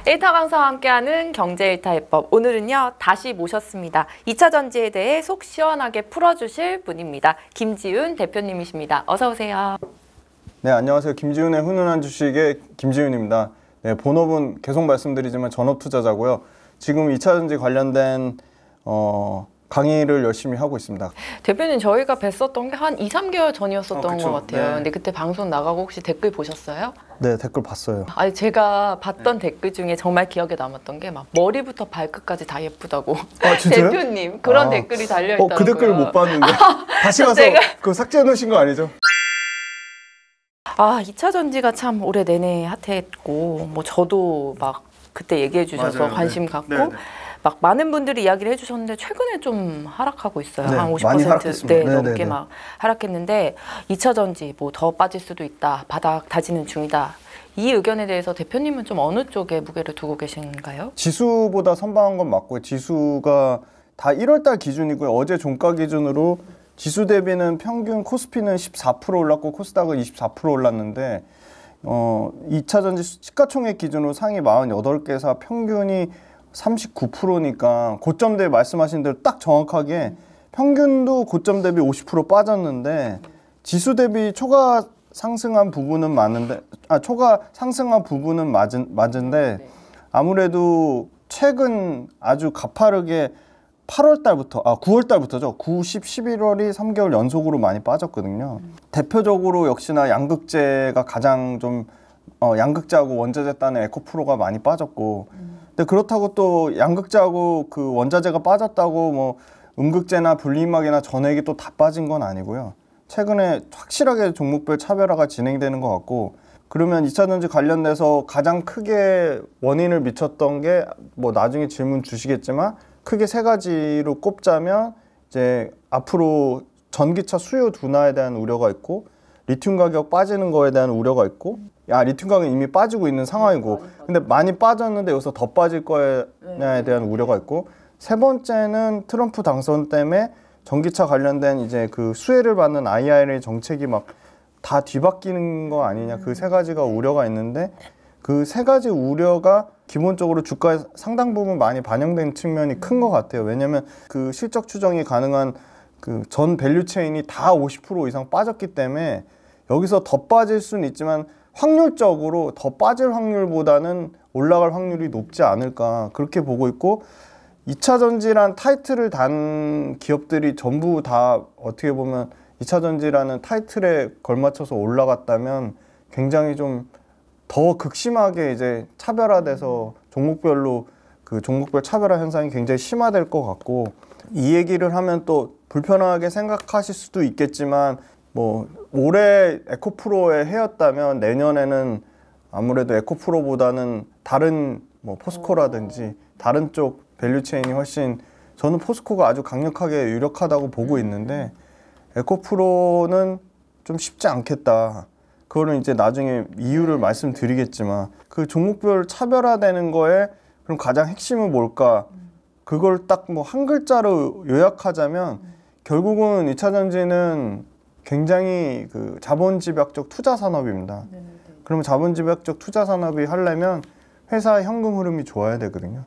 1타 강사와 함께하는 경제 1타 해법. 오늘은요 다시 모셨습니다. 2차 전지에 대해 속 시원하게 풀어주실 분입니다. 김지훈 대표님이십니다. 어서 오세요. 네, 안녕하세요. 김지훈의 훈훈한 주식의 김지훈입니다. 네, 본업은 계속 말씀드리지만 전업투자자고요. 지금 2차 전지 관련된 강의를 열심히 하고 있습니다. 대표님, 저희가 뵀었던 게 한 2, 3개월 전이었었던 것 같아요. 네. 근데 그때 방송 나가고 혹시 댓글 보셨어요? 네, 댓글 봤어요. 아니, 제가 봤던 댓글 중에 정말 기억에 남았던 게 막 머리부터 발끝까지 다 예쁘다고. 진짜요? 대표님, 그런 댓글이 달려있더라고요. 그 댓글 못 봤는데. 다시 가서 그거 삭제해 놓으신 거 아니죠? 2차 전지가 참 올해 내내 핫했고, 뭐 저도 막 그때 얘기해 주셔서 맞아요. 관심 네. 갖고, 네, 네. 막 많은 분들이 이야기를 해주셨는데 최근에 좀 하락하고 있어요. 네, 한 50% 많이 하락했습니다. 넘게 네. 막 하락했는데 2차 전지 뭐 더 빠질 수도 있다. 바닥 다지는 중이다. 이 의견에 대해서 대표님은 좀 어느 쪽에 무게를 두고 계신가요? 지수보다 선방한 건 맞고요. 지수가 다 1월달 기준이고요. 어제 종가 기준으로 지수 대비는 평균 코스피는 14% 올랐고 코스닥은 24% 올랐는데 2차 전지 시가총액 기준으로 상위 48개사 평균이 39%니까 고점 대비 말씀하신 대로 딱 정확하게 평균도 고점 대비 50% 빠졌는데 지수 대비 초과 상승한 부분은 맞은데 아무래도 최근 아주 가파르게 9월 달부터죠. 9, 10, 11월이 3개월 연속으로 많이 빠졌거든요. 대표적으로 역시나 양극재가 가장 좀 양극재하고 원자재 따는 에코프로가 많이 빠졌고 근데 그렇다고 또 양극재하고 그 원자재가 빠졌다고 뭐 음극재나 분리막이나 전액이 또 다 빠진 건 아니고요. 최근에 확실하게 종목별 차별화가 진행되는 것 같고 그러면 2차 전지 관련돼서 가장 크게 원인을 미쳤던 게 뭐 나중에 질문 주시겠지만 크게 세 가지로 꼽자면 이제 앞으로 전기차 수요 둔화에 대한 우려가 있고 리튬 가격 빠지는 거에 대한 우려가 있고 리튬 가격은 이미 빠지고 있는 상황이고 근데 많이 빠졌는데 여기서 더 빠질 거에 대한 우려가 있고 세 번째는 트럼프 당선 때문에 전기차 관련된 이제 그 수혜를 받는 IRA 정책이 막 다 뒤바뀌는 거 아니냐 그 세 가지가 우려가 있는데 그 세 가지 우려가 기본적으로 주가에 상당 부분 많이 반영된 측면이 큰 것 같아요. 왜냐면 그 실적 추정이 가능한 그 전 밸류 체인이 다 50% 이상 빠졌기 때문에 여기서 더 빠질 수는 있지만 확률적으로 더 빠질 확률보다는 올라갈 확률이 높지 않을까 그렇게 보고 있고 2차 전지란 타이틀을 단 기업들이 전부 다 어떻게 보면 2차 전지라는 타이틀에 걸맞춰서 올라갔다면 굉장히 좀 더 극심하게 이제 차별화돼서 종목별로 그 종목별 차별화 현상이 굉장히 심화될 것 같고 이 얘기를 하면 또 불편하게 생각하실 수도 있겠지만 뭐 올해 에코프로의 해였다면 내년에는 아무래도 에코프로보다는 다른 뭐 포스코라든지 다른 쪽 밸류체인이 훨씬 저는 포스코가 아주 강력하게 유력하다고 보고 있는데 에코프로는 좀 쉽지 않겠다. 그거는 이제 나중에 이유를 말씀드리겠지만 그 종목별 차별화되는 거에 그럼 가장 핵심은 뭘까? 그걸 딱 뭐 한 글자로 요약하자면 결국은 2차 전지는 굉장히 그 자본집약적 투자 산업입니다. 그러면 자본집약적 투자 산업이 하려면 회사의 현금 흐름이 좋아야 되거든요.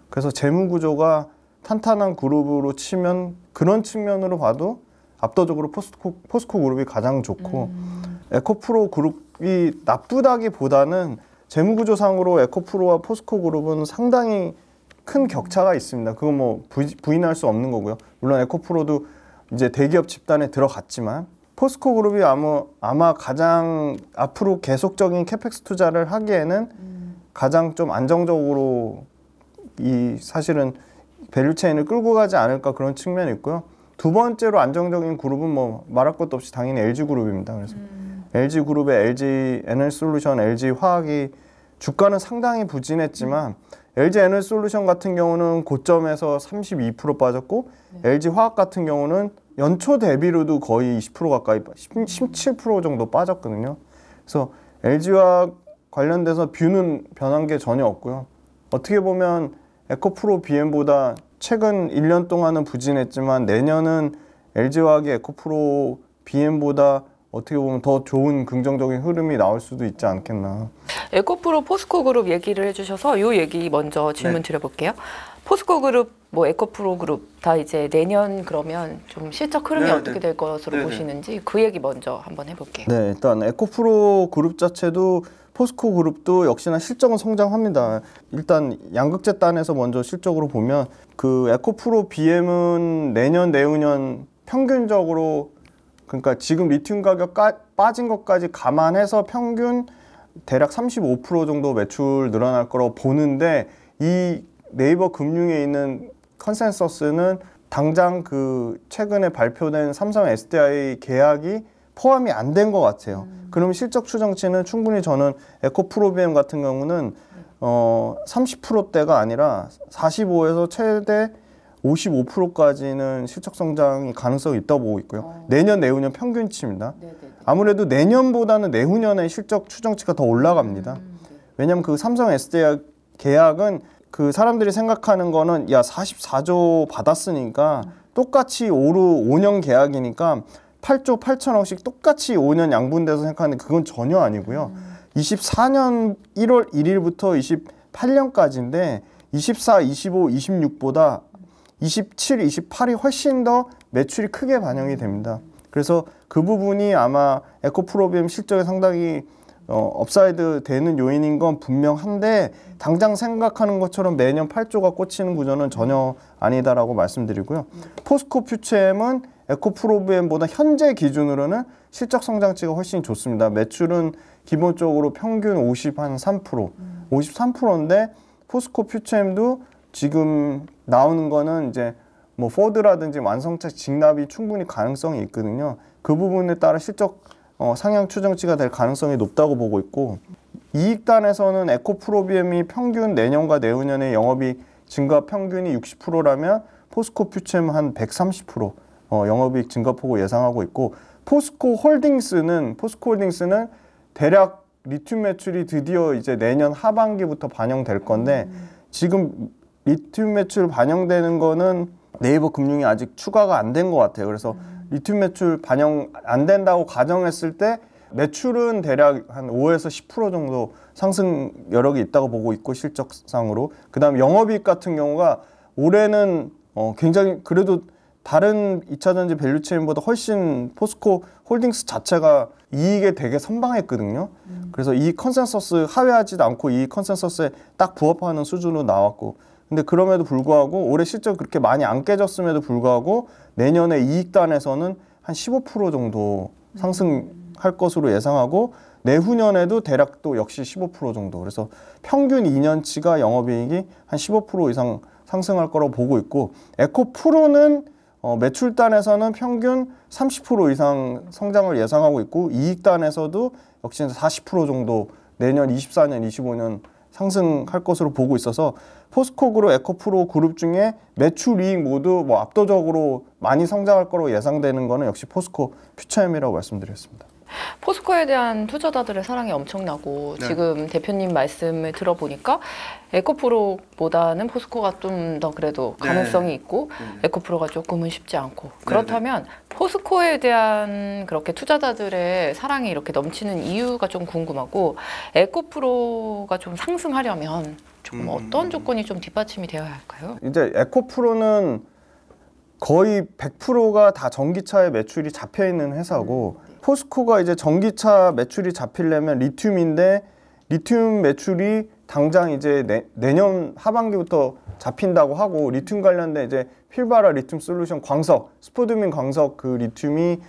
그래서 재무 구조가 탄탄한 그룹으로 치면 그런 측면으로 봐도 압도적으로 포스코 그룹이 가장 좋고 에코프로 그룹이 나쁘다기보다는 재무 구조상으로 에코프로와 포스코 그룹은 상당히 큰 격차가 있습니다. 그건 뭐 부인할 수 없는 거고요. 물론 에코프로도 이제 대기업 집단에 들어갔지만 포스코 그룹이 아마 가장 앞으로 계속적인 캐펙스 투자를 하기에는 가장 좀 안정적으로 이 사실은 밸류체인을 끌고 가지 않을까 그런 측면이 있고요. 두 번째로 안정적인 그룹은 뭐 말할 것도 없이 당연히 LG그룹입니다. 그래서 LG그룹의 LG에너지솔루션, LG화학이 주가는 상당히 부진했지만 LG에너지솔루션 같은 경우는 고점에서 32% 빠졌고 LG화학 같은 경우는 연초 대비로도 거의 20% 가까이 17% 정도 빠졌거든요. 그래서 LG화학 관련돼서 뷰는 변한 게 전혀 없고요. 어떻게 보면 에코프로 BM보다 최근 1년 동안은 부진했지만 내년은 LG화학이 에코프로 BM보다 어떻게 보면 더 좋은 긍정적인 흐름이 나올 수도 있지 않겠나. 에코프로 포스코 그룹 얘기를 해주셔서 이 얘기 먼저 질문 드려볼게요. 포스코 그룹, 뭐 에코프로 그룹 다 이제 내년 그러면 좀 실적 흐름이 어떻게 될 것으로 보시는지 그 얘기 먼저 한번 해볼게요. 네, 일단 에코프로 그룹 자체도 포스코 그룹도 역시나 실적은 성장합니다. 일단 양극재 단에서 먼저 실적으로 보면 그 에코프로 BM은 내년 내후년 평균적으로 그러니까 지금 리튬 가격 빠진 것까지 감안해서 평균 대략 35% 정도 매출 늘어날 거라고 보는데 이 네이버 금융에 있는 컨센서스는 당장 그 최근에 발표된 삼성 SDI 계약이 포함이 안 된 것 같아요. 그러면 실적 추정치는 충분히 저는 에코프로비엠 같은 경우는 30%대가 아니라 45에서 최대 55%까지는 실적 성장이 가능성이 있다고 보고 있고요. 내년 내후년 평균치입니다. 아무래도 내년보다는 내후년에 실적 추정치가 더 올라갑니다. 왜냐하면 그 삼성 SDI 계약은 그 사람들이 생각하는 거는 야 44조 받았으니까 똑같이 5년 계약이니까 8조 8천억씩 똑같이 5년 양분돼서 생각하는데 그건 전혀 아니고요. 24년 1월 1일부터 28년까지인데 24, 25, 26보다 27, 28이 훨씬 더 매출이 크게 반영이 됩니다. 그래서 그 부분이 아마 에코프로비엠 실적에 상당히 업사이드 되는 요인인 건 분명한데 당장 생각하는 것처럼 매년 8조가 꽂히는 구조는 전혀 아니다라고 말씀드리고요. 포스코 퓨처엠은 에코프로비엠보다 현재 기준으로는 실적 성장치가 훨씬 좋습니다. 매출은 기본적으로 평균 53%인데 포스코 퓨처엠도 지금 나오는 거는 이제 뭐 포드라든지 완성차 직납이 충분히 가능성이 있거든요. 그 부분에 따라 실적 상향 추정치가 될 가능성이 높다고 보고 있고 이익단에서는 에코프로비엠이 평균 내년과 내후년에 영업이익 증가 평균이 60%라면 포스코 퓨처엠 한 130% 영업이익 증가폭을 예상하고 있고 포스코 홀딩스는 대략 리튬 매출이 드디어 이제 내년 하반기부터 반영될 건데 지금 리튬 매출 반영되는 거는 네이버 금융이 아직 추가가 안 된 것 같아요. 그래서 리튬 매출 반영 안 된다고 가정했을 때 매출은 대략 한 5에서 10% 정도 상승 여력이 있다고 보고 있고 실적상으로 그다음 영업이익 같은 경우가 올해는 굉장히 그래도 다른 2차전지 밸류체인보다 훨씬 포스코 홀딩스 자체가 이익에 되게 선방했거든요. 그래서 이 컨센서스 하회하지도 않고 이 컨센서스에 딱 부합하는 수준으로 나왔고 근데 그럼에도 불구하고 올해 실적 그렇게 많이 안 깨졌음에도 불구하고 내년에 이익단에서는 한 15% 정도 상승할 것으로 예상하고 내후년에도 대략 또 역시 15% 정도 그래서 평균 2년치가 영업이익이 한 15% 이상 상승할 거라고 보고 있고 에코프로는 매출단에서는 평균 30% 이상 성장을 예상하고 있고 이익단에서도 역시 40% 정도 내년 24년, 25년 상승할 것으로 보고 있어서 포스코 그룹, 에코프로 그룹 중에 매출 이익 모두 뭐 압도적으로 많이 성장할 거로 예상되는 거는 역시 포스코 퓨처엠이라고 말씀드렸습니다. 포스코에 대한 투자자들의 사랑이 엄청나고 지금 대표님 말씀을 들어보니까 에코프로보다는 포스코가 좀 더 그래도 가능성이 있고 에코프로가 조금은 쉽지 않고 그렇다면 포스코에 대한 그렇게 투자자들의 사랑이 이렇게 넘치는 이유가 좀 궁금하고 에코프로가 좀 상승하려면 조금 어떤 조건이 좀 뒷받침이 되어야 할까요? 이제 에코프로는 거의 100%가 다 전기차의 매출이 잡혀 있는 회사고 포스코가 이제 전기차 매출이 잡히려면 리튬인데 리튬 매출이 당장 이제 내년 하반기부터 잡힌다고 하고 리튬 관련된 이제 필바라 리튬 솔루션 광석, 스포드민 광석 그 리튬이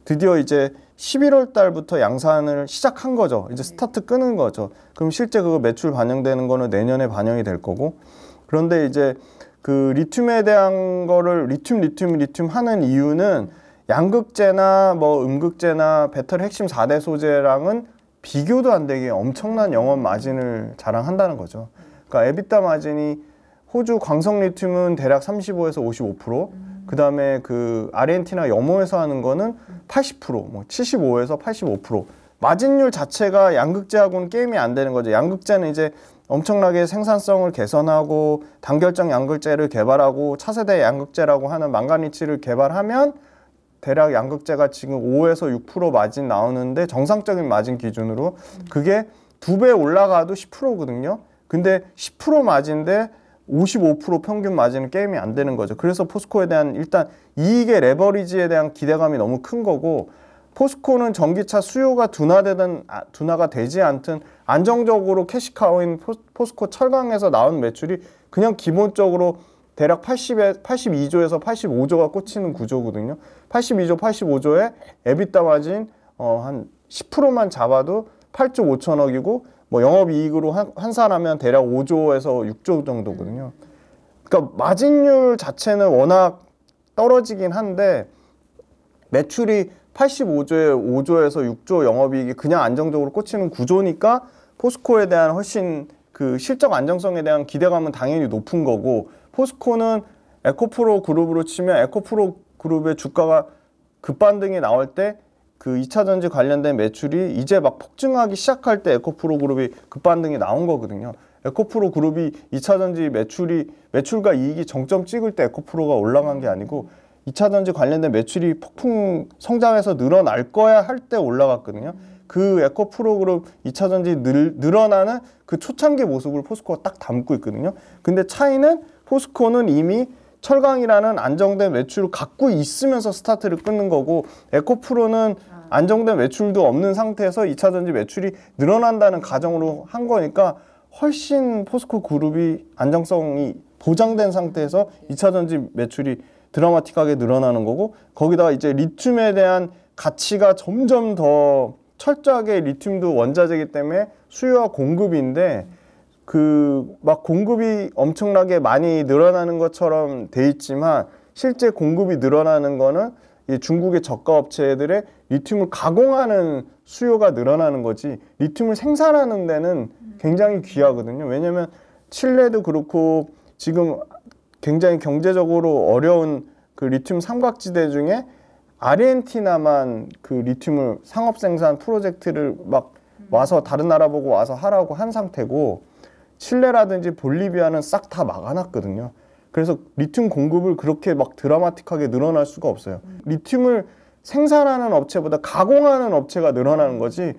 드디어 이제 11월 달부터 양산을 시작한 거죠. 이제 스타트 끄는 거죠. 그럼 실제 그거 매출 반영되는 거는 내년에 반영이 될 거고 그런데 이제 그 리튬에 대한 거를 리튬 하는 이유는 양극재나 뭐 음극재나 배터리 핵심 4대 소재랑은 비교도 안 되게 엄청난 영업 마진을 자랑한다는 거죠. 그러니까 에비타 마진이 호주 광석 리튬은 대략 35에서 55%, 그 다음에 그 아르헨티나 염호에서 하는 거는 80%, 뭐 75에서 85%. 마진율 자체가 양극재하고는 게임이 안 되는 거죠. 양극재는 이제 엄청나게 생산성을 개선하고 단결정 양극재를 개발하고 차세대 양극재라고 하는 망가니치를 개발하면 대략 양극재가 지금 5에서 6% 마진 나오는데 정상적인 마진 기준으로 그게 2배 올라가도 10%거든요. 근데 10% 마진인데 55% 평균 마진은 게임이 안 되는 거죠. 그래서 포스코에 대한 일단 이익의 레버리지에 대한 기대감이 너무 큰 거고, 포스코는 전기차 수요가 둔화가 되지 않든 안정적으로 캐시카우인 포스코 철강에서 나온 매출이 그냥 기본적으로 대략 82조에서 85조가 꽂히는 구조거든요. 82조, 85조에 에비타 마진 한 10%만 잡아도 8조 5천억이고, 뭐 영업이익으로 환산하면 대략 5조에서 6조 정도거든요. 그러니까 마진율 자체는 워낙 떨어지긴 한데 매출이 85조에 5조에서 6조 영업이익이 그냥 안정적으로 꽂히는 구조니까 포스코에 대한 훨씬 그 실적 안정성에 대한 기대감은 당연히 높은 거고, 포스코는 에코프로 그룹으로 치면 에코프로 그룹의 주가가 급반등이 나올 때 그 2차전지 관련된 매출이 이제 막 폭증하기 시작할 때 에코프로 그룹이 급반등이 나온 거거든요. 에코프로 그룹이 2차전지 매출과 이익이 정점 찍을 때 에코프로가 올라간 게 아니고 2차전지 관련된 매출이 폭풍 성장해서 늘어날 거야 할 때 올라갔거든요. 그 에코프로 그룹 2차전지 늘어나는 그 초창기 모습을 포스코가 딱 담고 있거든요. 근데 차이는 포스코는 이미 철강이라는 안정된 매출을 갖고 있으면서 스타트를 끊는 거고, 에코프로는 안정된 매출도 없는 상태에서 2차전지 매출이 늘어난다는 가정으로 한 거니까 훨씬 포스코 그룹이 안정성이 보장된 상태에서 2차전지 매출이 드라마틱하게 늘어나는 거고, 거기다가 이제 리튬에 대한 가치가 점점 더 철저하게, 리튬도 원자재이기 때문에 수요와 공급인데 그 막 공급이 엄청나게 많이 늘어나는 것처럼 돼 있지만 실제 공급이 늘어나는 거는 이 중국의 저가 업체들의 리튬을 가공하는 수요가 늘어나는 거지, 리튬을 생산하는 데는 굉장히 귀하거든요. 왜냐면 칠레도 그렇고 지금 굉장히 경제적으로 어려운 그 리튬 삼각지대 중에 아르헨티나만 그 리튬을 상업 생산 프로젝트를 막 와서 다른 나라 보고 와서 하라고 한 상태고, 칠레라든지 볼리비아는 싹 다 막아놨거든요. 그래서 리튬 공급을 그렇게 막 드라마틱하게 늘어날 수가 없어요. 리튬을 생산하는 업체보다 가공하는 업체가 늘어나는 거지,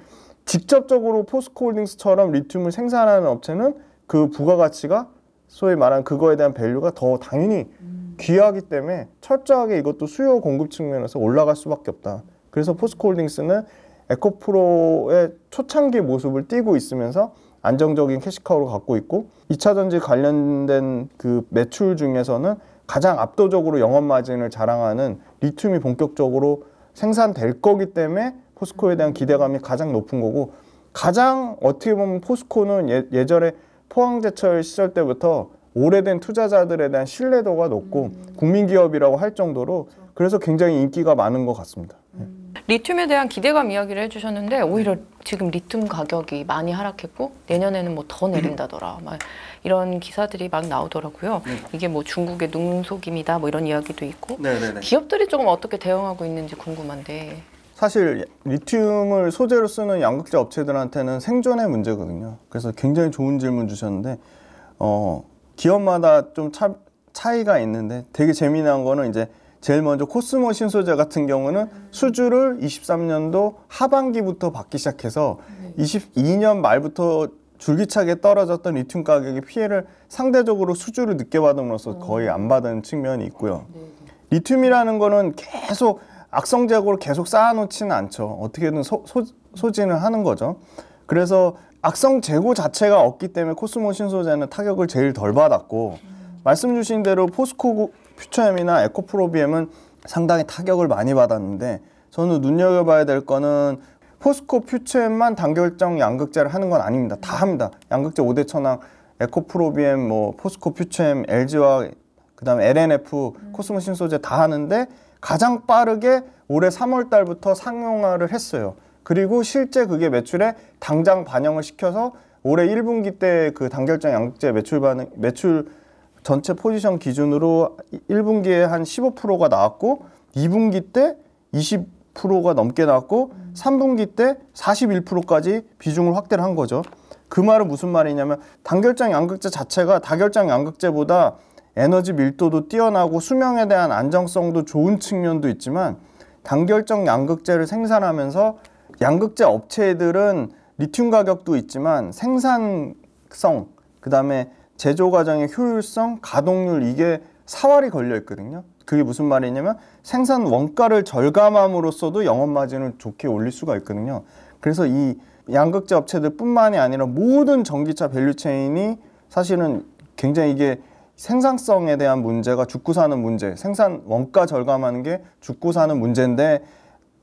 직접적으로 포스코홀딩스처럼 리튬을 생산하는 업체는 그 부가가치가 소위 말하는 그거에 대한 밸류가 더 당연히 귀하기 때문에 철저하게 이것도 수요 공급 측면에서 올라갈 수밖에 없다. 그래서 포스코홀딩스는 에코프로의 초창기 모습을 띠고 있으면서 안정적인 캐시카우를 갖고 있고, 2차전지 관련된 그 매출 중에서는 가장 압도적으로 영업 마진을 자랑하는 리튬이 본격적으로 생산될 거기 때문에 포스코에 대한 기대감이 가장 높은 거고, 가장 어떻게 보면 포스코는 예전에 포항제철 시절 때부터 오래된 투자자들에 대한 신뢰도가 높고 국민기업이라고 할 정도로, 그래서 굉장히 인기가 많은 것 같습니다. 리튬에 대한 기대감 이야기를 해주셨는데 오히려 지금 리튬 가격이 많이 하락했고 내년에는 뭐 더 내린다더라, 막 이런 기사들이 막 나오더라고요. 이게 뭐 중국의 눈속임이다 뭐 이런 이야기도 있고, 기업들이 조금 어떻게 대응하고 있는지 궁금한데. 사실 리튬을 소재로 쓰는 양극재 업체들한테는 생존의 문제거든요. 그래서 굉장히 좋은 질문 주셨는데 기업마다 좀 차이가 있는데, 되게 재미난 거는 이제 제일 먼저 코스모 신소재 같은 경우는 수주를 23년도 하반기부터 받기 시작해서 22년 말부터 줄기차게 떨어졌던 리튬 가격의 피해를 상대적으로 수주를 늦게 받음으로써 거의 안 받은 측면이 있고요. 리튬이라는 거는 계속 악성재고를 계속 쌓아놓지는 않죠. 어떻게든 소진을 하는 거죠. 그래서 악성 재고 자체가 없기 때문에 코스모 신소재는 타격을 제일 덜 받았고, 말씀 주신 대로 포스코 퓨처엠이나 에코프로비엠은 상당히 타격을 많이 받았는데, 저는 눈여겨봐야 될 거는 포스코 퓨처엠만 단결정 양극재를 하는 건 아닙니다. 다 합니다. 양극재 5대 천왕, 에코프로비엠, 뭐 포스코 퓨처엠, LG와 그다음에 LNF, 코스모 신소재 다 하는데 가장 빠르게 올해 3월 달부터 상용화를 했어요. 그리고 실제 그게 매출에 당장 반영을 시켜서 올해 1분기 때 그 단결정 양극재 매출 전체 포지션 기준으로 1분기에 한 15%가 나왔고, 2분기 때 20%가 넘게 나왔고, 3분기 때 41%까지 비중을 확대를 한 거죠. 그 말은 무슨 말이냐면 단결정 양극재 자체가 다결정 양극재보다 에너지 밀도도 뛰어나고 수명에 대한 안정성도 좋은 측면도 있지만, 단결정 양극재를 생산하면서 양극재 업체들은 리튬 가격도 있지만 생산성, 그 다음에 제조 과정의 효율성, 가동률 이게 사활이 걸려 있거든요. 그게 무슨 말이냐면 생산 원가를 절감함으로써도 영업 마진을 좋게 올릴 수가 있거든요. 그래서 이 양극재 업체들 뿐만이 아니라 모든 전기차 밸류체인이 사실은 굉장히 이게 생산성에 대한 문제가 죽고 사는 문제, 생산 원가 절감하는 게 죽고 사는 문제인데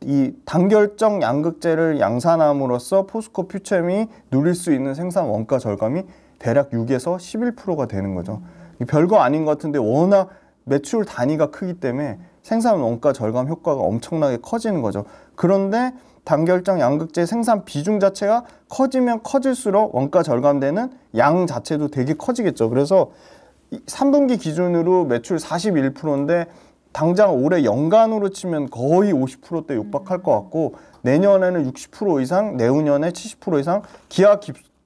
이 단결정 양극재를 양산함으로써 포스코 퓨처엠이 누릴 수 있는 생산 원가 절감이 대략 6에서 11%가 되는 거죠. 별거 아닌 것 같은데 워낙 매출 단위가 크기 때문에 생산 원가 절감 효과가 엄청나게 커지는 거죠. 그런데 단결정 양극재 생산 비중 자체가 커지면 커질수록 원가 절감되는 양 자체도 되게 커지겠죠. 그래서 3분기 기준으로 매출 41%인데 당장 올해 연간으로 치면 거의 50%대 육박할 것 같고 내년에는 60% 이상, 내후년에 70% 이상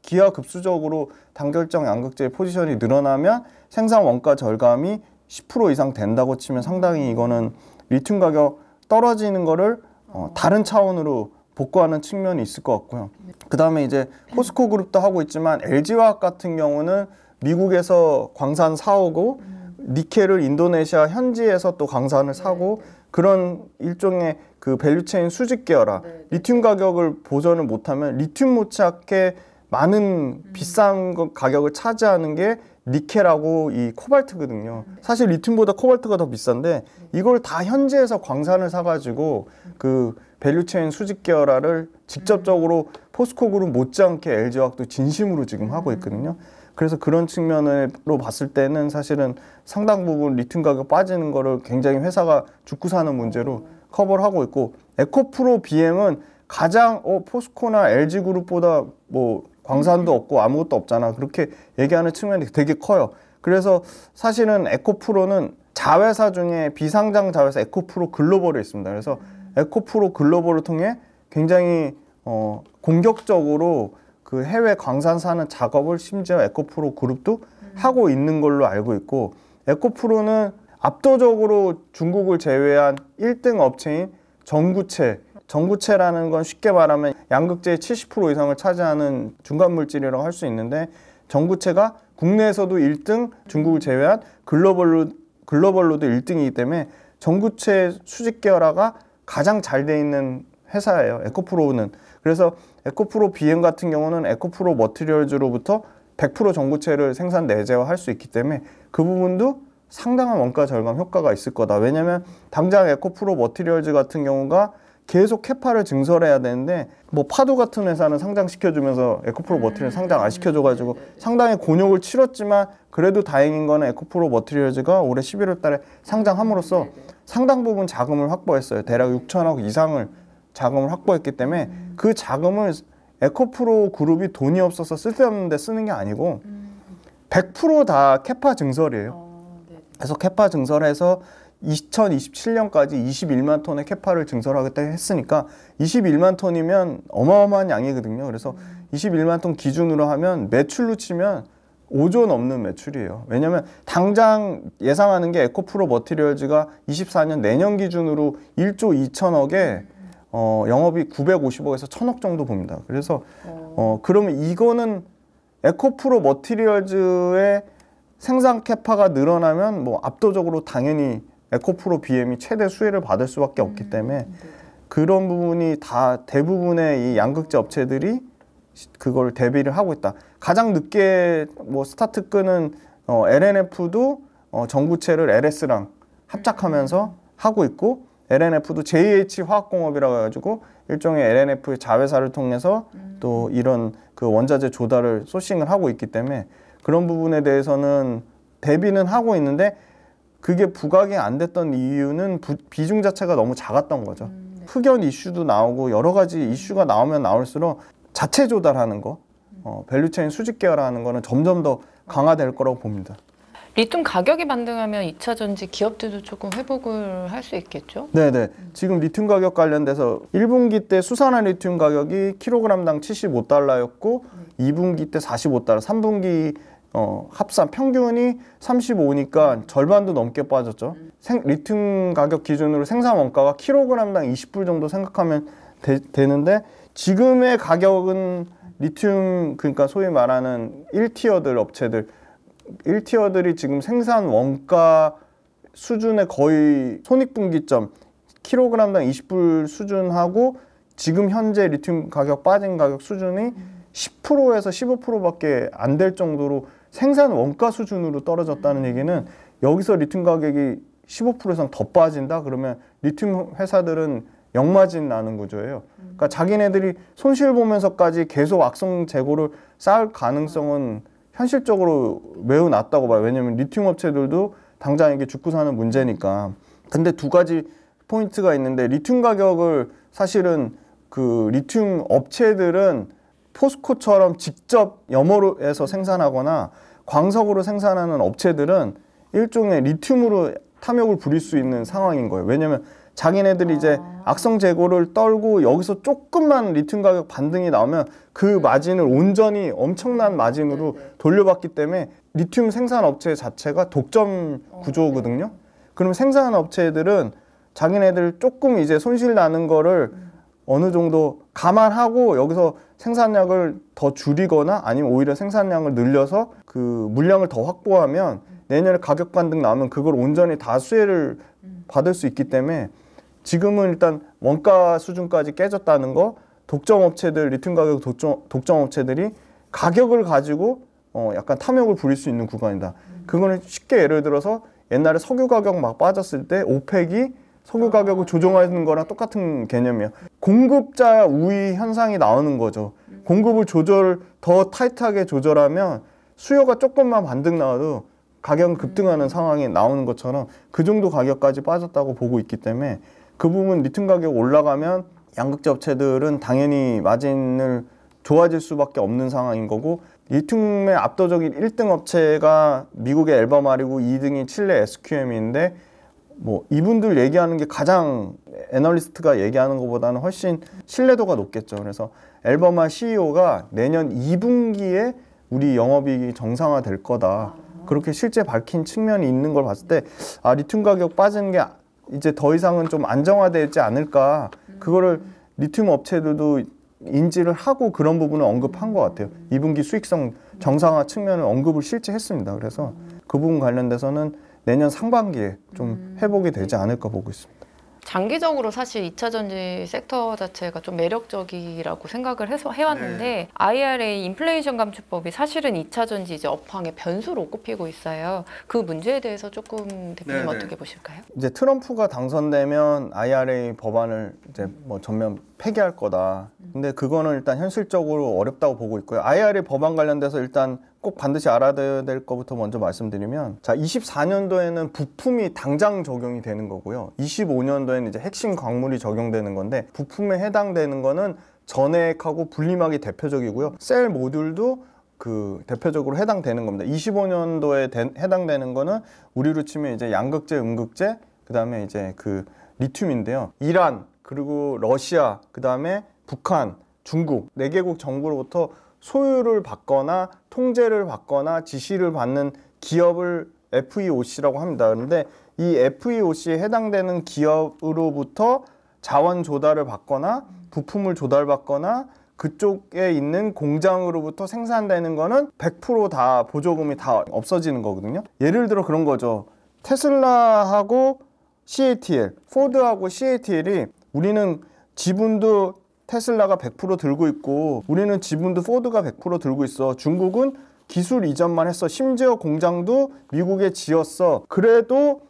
기하급수적으로 단결정 양극재의 포지션이 늘어나면 생산 원가 절감이 10% 이상 된다고 치면 상당히 이거는 리튬 가격 떨어지는 거를 다른 차원으로 복구하는 측면이 있을 것 같고요. 그 다음에 이제 포스코 그룹도 하고 있지만 LG화학 같은 경우는 미국에서 광산 사오고 니켈을 인도네시아 현지에서 또 광산을 사고 그런 일종의 그 밸류체인 수직 계열화. 리튬 가격을 보전을 못하면 리튬 못지않게 많은 비싼 가격을 차지하는 게 니켈하고 이 코발트거든요. 사실 리튬보다 코발트가 더 비싼데 이걸 다 현지에서 광산을 사가지고 그 밸류체인 수직 계열화를 직접적으로 포스코 그룹 못지않게 LG화학도 진심으로 지금 하고 있거든요. 그래서 그런 측면으로 봤을 때는 사실은 상당 부분 리튬 가격 빠지는 거를 굉장히 회사가 죽고 사는 문제로 커버를 하고 있고 에코프로 BM은 가장 포스코나 LG그룹보다 뭐 광산도 없고 아무것도 없잖아 그렇게 얘기하는 측면이 되게 커요. 그래서 사실은 에코프로는 자회사 중에 비상장 자회사 에코프로 글로벌에 있습니다. 그래서 에코프로 글로벌을 통해 굉장히 공격적으로 그 해외 광산 사는 작업을 심지어 에코프로 그룹도 하고 있는 걸로 알고 있고 에코프로는 압도적으로 중국을 제외한 1등 업체인 전구체라는 건 쉽게 말하면 양극재의 70% 이상을 차지하는 중간 물질이라고 할 수 있는데 전구체가 국내에서도 1등, 중국을 제외한 글로벌로도 1등이기 때문에 전구체 수직 계열화가 가장 잘 돼 있는 회사예요. 에코프로는. 그래서 에코프로 BM 같은 경우는 에코프로 머티리얼즈로부터 100% 전구체를 생산 내재화할 수 있기 때문에 그 부분도 상당한 원가 절감 효과가 있을 거다. 왜냐면 당장 에코프로 머티리얼즈 같은 경우가 계속 캐파를 증설해야 되는데 뭐 파도 같은 회사는 상장시켜주면서 에코프로 머티리얼 상장 안 시켜줘가지고 상당히 곤욕을 치렀지만 그래도 다행인 거는 에코프로 머티리얼즈가 올해 11월 달에 상장함으로써 상당 부분 자금을 확보했어요. 대략 6천억 이상을 자금을 확보했기 때문에 그 자금을 에코프로 그룹이 돈이 없어서 쓸데없는 데 쓰는 게 아니고 100% 다 캐파 증설이에요. 그래서 캐파 증설해서 2027년까지 21만 톤의 캐파를 증설하겠다 했으니까 21만 톤이면 어마어마한 양이거든요. 그래서 21만 톤 기준으로 하면 매출로 치면 5조 넘는 매출이에요. 왜냐면 당장 예상하는 게 에코프로 머티리얼즈가 24년 내년 기준으로 1조 2천억에 영업이 950억에서 1000억 정도 봅니다. 그래서 그러면 이거는 에코프로 머티리얼즈의 생산 캐파가 늘어나면 뭐 압도적으로 당연히 에코프로 BM이 최대 수혜를 받을 수밖에 없기 때문에 그런 부분이 다 대부분의 이 양극재 업체들이 그걸 대비를 하고 있다. 가장 늦게 뭐 스타트 끄는 LNF도 전구체를 LS랑 합작하면서 하고 있고 LNF도 JH 화학공업이라고 해가지고 일종의 LNF의 자회사를 통해서 또 이런 그 원자재 조달을 소싱을 하고 있기 때문에 그런 부분에 대해서는 대비는 하고 있는데 그게 부각이 안 됐던 이유는 비중 자체가 너무 작았던 거죠. 흑연 이슈도 나오고 여러 가지 이슈가 나오면 나올수록 자체 조달하는 거, 밸류체인 수직 계열화하는 거는 점점 더 강화될 거라고 봅니다. 리튬 가격이 반등하면 2차 전지 기업들도 조금 회복을 할 수 있겠죠? 네네. 지금 리튬 가격 관련돼서 1분기 때 수산화 리튬 가격이 킬로그램당 75달러였고 2분기 때 45달러, 3분기 합산 평균이 35니까 절반도 넘게 빠졌죠. 리튬 가격 기준으로 생산 원가가 킬로그램당 20불 정도 생각하면 되는데 지금의 가격은 리튬 그러니까 소위 말하는 1티어들 업체들 1티어들이 지금 생산 원가 수준의 거의 손익분기점 킬로그램당 20불 수준하고 지금 현재 리튬 가격 빠진 가격 수준이 10%에서 15%밖에 안 될 정도로 생산 원가 수준으로 떨어졌다는 얘기는 여기서 리튬 가격이 15% 이상 더 빠진다 그러면 리튬 회사들은 역마진 나는 구조예요. 그러니까 자기네들이 손실 보면서까지 계속 악성 재고를 쌓을 가능성은 현실적으로 매우 낮다고 봐요. 왜냐하면 리튬 업체들도 당장 이게 죽고 사는 문제니까. 근데 두 가지 포인트가 있는데 리튬 가격을 사실은 그 리튬 업체들은 포스코처럼 직접 염호에서 생산하거나 광석으로 생산하는 업체들은 일종의 리튬으로 탐욕을 부릴 수 있는 상황인 거예요. 왜냐하면 자기네들이 이제 악성 재고를 떨고 여기서 조금만 리튬 가격 반등이 나오면 그 마진을 온전히 엄청난 마진으로 돌려받기 때문에 리튬 생산 업체 자체가 독점 구조거든요. 그럼 생산 업체들은 자기네들 조금 이제 손실 나는 거를 어느 정도 감안하고 여기서 생산량을 더 줄이거나 아니면 오히려 생산량을 늘려서 그 물량을 더 확보하면 내년에 가격 반등 나오면 그걸 온전히 다 수혜를 받을 수 있기 때문에 지금은 일단 원가 수준까지 깨졌다는 거 독점 업체들 리튬 가격 독점 업체들이 가격을 가지고 약간 탐욕을 부릴 수 있는 구간이다. 그거는 쉽게 예를 들어서 옛날에 석유 가격 막 빠졌을 때 오펙이 석유 가격을 조정하는 거랑 똑같은 개념이에요. 공급자 우위 현상이 나오는 거죠. 공급을 더 타이트하게 조절하면 수요가 조금만 반등 나와도 가격은 급등하는 상황이 나오는 것처럼 그 정도 가격까지 빠졌다고 보고 있기 때문에 그 부분 리튬 가격 올라가면 양극재 업체들은 당연히 마진을 좋아질 수밖에 없는 상황인 거고 리튬의 압도적인 1등 업체가 미국의 엘바말이고 2등이 칠레 SQM인데 뭐 이분들 얘기하는 게 가장 애널리스트가 얘기하는 것보다는 훨씬 신뢰도가 높겠죠. 그래서 엘바말 CEO가 내년 2분기에 우리 영업이익이 정상화될 거다. 그렇게 실제 밝힌 측면이 있는 걸 봤을 때 리튬 가격 빠지는 게 이제 더 이상은 좀 안정화되지 않을까. 그거를 리튬 업체들도 인지를 하고 그런 부분을 언급한 것 같아요. 2분기 수익성 정상화 측면을 언급을 실제 했습니다. 그래서 그 부분 관련돼서는 내년 상반기에 좀 회복이 되지 않을까 보고 있습니다. 장기적으로 사실 2차 전지 섹터 자체가 좀 매력적이라고 생각을 해왔는데 IRA 인플레이션 감축법이 사실은 2차 전지 이제 업황의 변수로 꼽히고 있어요. 그 문제에 대해서 조금 대표님 어떻게 보실까요? 이제 트럼프가 당선되면 IRA 법안을 이제 뭐 전면 폐기할 거다. 근데 그거는 일단 현실적으로 어렵다고 보고 있고요. IRA 법안 관련돼서 일단 꼭 반드시 알아둬야 될 것부터 먼저 말씀드리면 자 24년도에는 부품이 당장 적용이 되는 거고요. 25년도에는 이제 핵심 광물이 적용되는 건데 부품에 해당되는 거는 전해액하고 분리막이 대표적이고요. 셀 모듈도 그 대표적으로 해당되는 겁니다. 25년도에 해당되는 거는 우리로 치면 이제 양극재, 음극재, 그다음에 이제 그 리튬인데요. 이란 그리고 러시아, 그다음에 북한, 중국 4개국 정부로부터 소유를 받거나 통제를 받거나 지시를 받는 기업을 FEOC라고 합니다. 그런데 이 FEOC에 해당되는 기업으로부터 자원 조달을 받거나 부품을 조달받거나 그쪽에 있는 공장으로부터 생산되는 거는 100% 다 보조금이 다 없어지는 거거든요. 예를 들어 그런 거죠. 테슬라하고 CATL, 포드하고 CATL이 우리는 지분도 테슬라가 100% 들고 있고 우리는 지분도 포드가 100% 들고 있어. 중국은 기술 이전만 했어. 심지어 공장도 미국에 지었어. 그래도